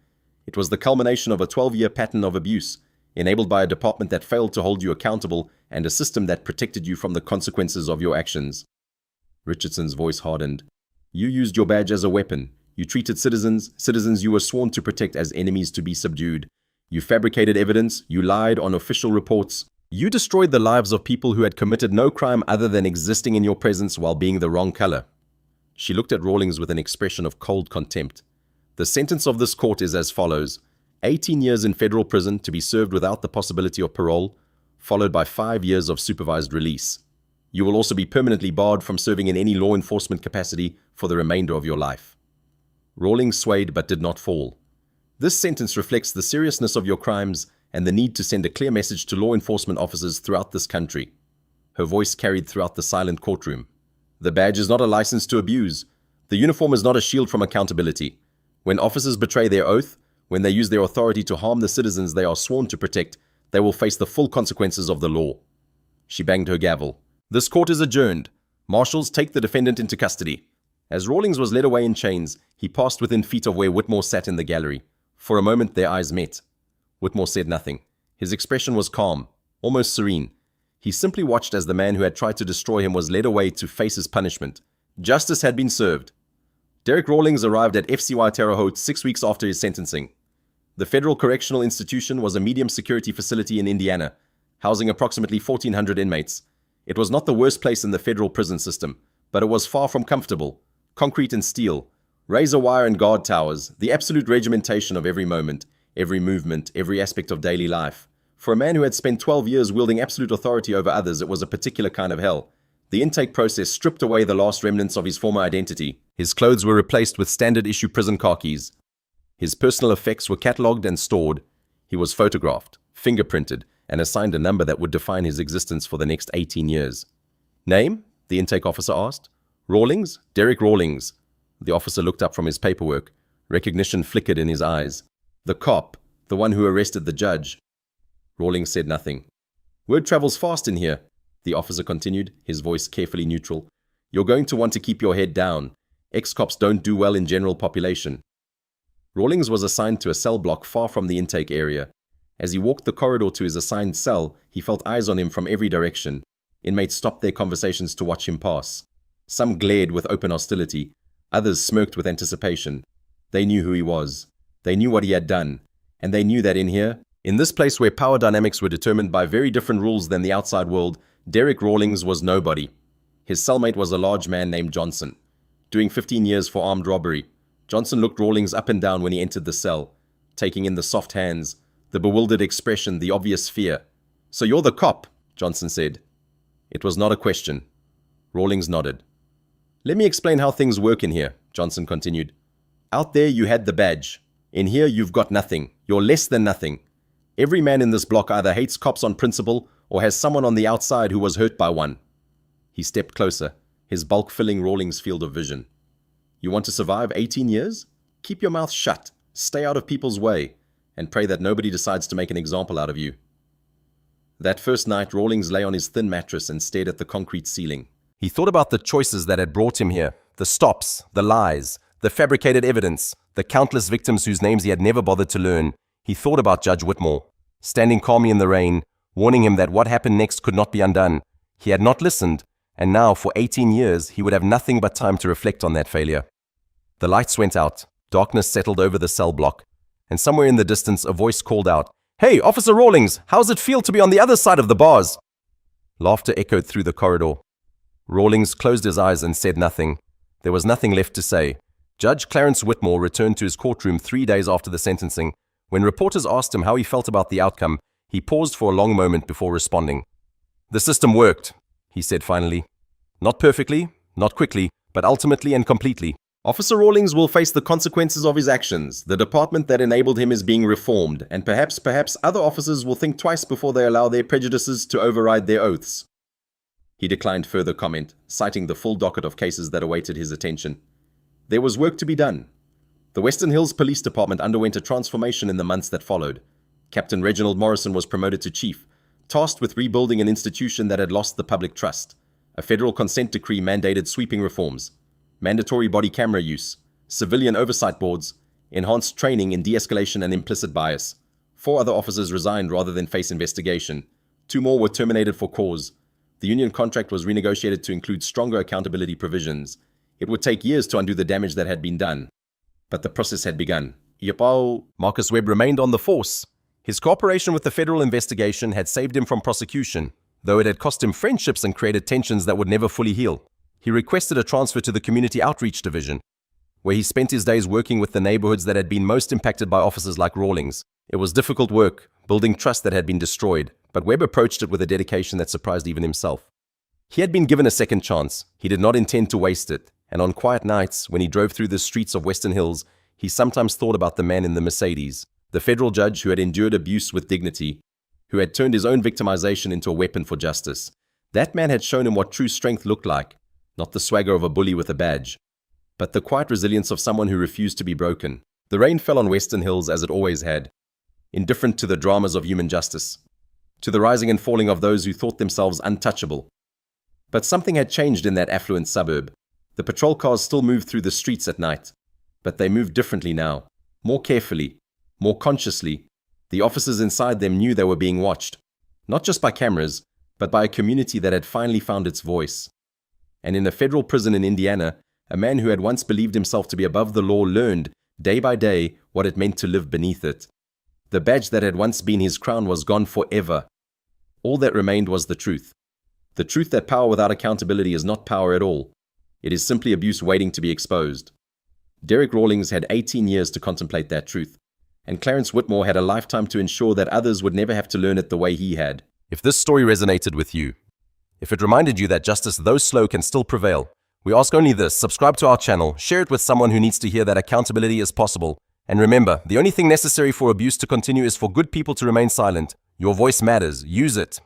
It was the culmination of a 12-year pattern of abuse, enabled by a department that failed to hold you accountable and a system that protected you from the consequences of your actions. Richardson's voice hardened. You used your badge as a weapon. You treated citizens you were sworn to protect, as enemies to be subdued. You fabricated evidence. You lied on official reports. You destroyed the lives of people who had committed no crime other than existing in your presence while being the wrong color. She looked at Rawlings with an expression of cold contempt. The sentence of this court is as follows: 18 years in federal prison to be served without the possibility of parole, followed by 5 years of supervised release. You will also be permanently barred from serving in any law enforcement capacity for the remainder of your life. Rawlings swayed but did not fall. This sentence reflects the seriousness of your crimes and the need to send a clear message to law enforcement officers throughout this country. Her voice carried throughout the silent courtroom. The badge is not a license to abuse. The uniform is not a shield from accountability. When officers betray their oath, when they use their authority to harm the citizens they are sworn to protect, they will face the full consequences of the law. She banged her gavel. This court is adjourned. Marshals, take the defendant into custody. As Rawlings was led away in chains, he passed within feet of where Whitmore sat in the gallery. For a moment their eyes met. Whitmore said nothing. His expression was calm, almost serene. He simply watched as the man who had tried to destroy him was led away to face his punishment. Justice had been served. Derek Rawlings arrived at FCY Terre Haute 6 weeks after his sentencing. The Federal Correctional Institution was a medium security facility in Indiana, housing approximately 1,400 inmates. It was not the worst place in the federal prison system, but it was far from comfortable. Concrete and steel, razor wire and guard towers, the absolute regimentation of every moment, every movement, every aspect of daily life. For a man who had spent 12 years wielding absolute authority over others, it was a particular kind of hell. The intake process stripped away the last remnants of his former identity. His clothes were replaced with standard-issue prison khakis. His personal effects were catalogued and stored. He was photographed, fingerprinted, and assigned a number that would define his existence for the next 18 years. Name? The intake officer asked. Rawlings? Derek Rawlings. The officer looked up from his paperwork. Recognition flickered in his eyes. The cop, the one who arrested the judge. Rawlings said nothing. Word travels fast in here, the officer continued, his voice carefully neutral. You're going to want to keep your head down. Ex-cops don't do well in general population. Rawlings was assigned to a cell block far from the intake area. As he walked the corridor to his assigned cell, he felt eyes on him from every direction. Inmates stopped their conversations to watch him pass. Some glared with open hostility. Others smirked with anticipation. They knew who he was. They knew what he had done. And they knew that in here, in this place where power dynamics were determined by very different rules than the outside world, Derek Rawlings was nobody. His cellmate was a large man named Johnson, doing 15 years for armed robbery. Johnson looked Rawlings up and down when he entered the cell, taking in the soft hands, the bewildered expression, the obvious fear. So you're the cop, Johnson said. It was not a question. Rawlings nodded. Let me explain how things work in here, Johnson continued. Out there you had the badge. In here you've got nothing. You're less than nothing. Every man in this block either hates cops on principle or has someone on the outside who was hurt by one. He stepped closer, his bulk filling Rawlings' field of vision. You want to survive 18 years? Keep your mouth shut, stay out of people's way, and pray that nobody decides to make an example out of you. That first night, Rawlings lay on his thin mattress and stared at the concrete ceiling. He thought about the choices that had brought him here, the stops, the lies, the fabricated evidence, the countless victims whose names he had never bothered to learn. He thought about Judge Whitmore, standing calmly in the rain, warning him that what happened next could not be undone. He had not listened, and now, for 18 years, he would have nothing but time to reflect on that failure. The lights went out, darkness settled over the cell block, and somewhere in the distance a voice called out, "Hey, Officer Rawlings, how's it feel to be on the other side of the bars?" Laughter echoed through the corridor. Rawlings closed his eyes and said nothing. There was nothing left to say. Judge Clarence Whitmore returned to his courtroom 3 days after the sentencing. When reporters asked him how he felt about the outcome, he paused for a long moment before responding. "The system worked," he said finally. "Not perfectly, not quickly, but ultimately and completely. Officer Rawlings will face the consequences of his actions. The department that enabled him is being reformed, and perhaps other officers will think twice before they allow their prejudices to override their oaths." He declined further comment, citing the full docket of cases that awaited his attention. There was work to be done. The Western Hills Police Department underwent a transformation in the months that followed. Captain Reginald Morrison was promoted to chief, tasked with rebuilding an institution that had lost the public trust. A federal consent decree mandated sweeping reforms. mandatory body camera use, civilian oversight boards, enhanced training in de-escalation and implicit bias. 4 other officers resigned rather than face investigation. 2 more were terminated for cause. The union contract was renegotiated to include stronger accountability provisions. It would take years to undo the damage that had been done. But the process had begun. Marcus Webb remained on the force. His cooperation with the federal investigation had saved him from prosecution, though it had cost him friendships and created tensions that would never fully heal. He requested a transfer to the Community Outreach Division, where he spent his days working with the neighborhoods that had been most impacted by officers like Rawlings. It was difficult work, building trust that had been destroyed, but Webb approached it with a dedication that surprised even himself. He had been given a second chance. He did not intend to waste it, and on quiet nights, when he drove through the streets of Western Hills, he sometimes thought about the man in the Mercedes, the federal judge who had endured abuse with dignity, who had turned his own victimization into a weapon for justice. That man had shown him what true strength looked like, not the swagger of a bully with a badge, but the quiet resilience of someone who refused to be broken. The rain fell on Western Hills as it always had, indifferent to the dramas of human justice, to the rising and falling of those who thought themselves untouchable. But something had changed in that affluent suburb. The patrol cars still moved through the streets at night, but they moved differently now, more carefully, more consciously. The officers inside them knew they were being watched, not just by cameras, but by a community that had finally found its voice. And in a federal prison in Indiana, a man who had once believed himself to be above the law learned, day by day, what it meant to live beneath it. The badge that had once been his crown was gone forever. All that remained was the truth. The truth that power without accountability is not power at all. It is simply abuse waiting to be exposed. Derek Rawlings had 18 years to contemplate that truth, and Clarence Whitmore had a lifetime to ensure that others would never have to learn it the way he had. If this story resonated with you, if it reminded you that justice, though slow, can still prevail, we ask only this: subscribe to our channel, share it with someone who needs to hear that accountability is possible, and remember, the only thing necessary for abuse to continue is for good people to remain silent. Your voice matters. Use it.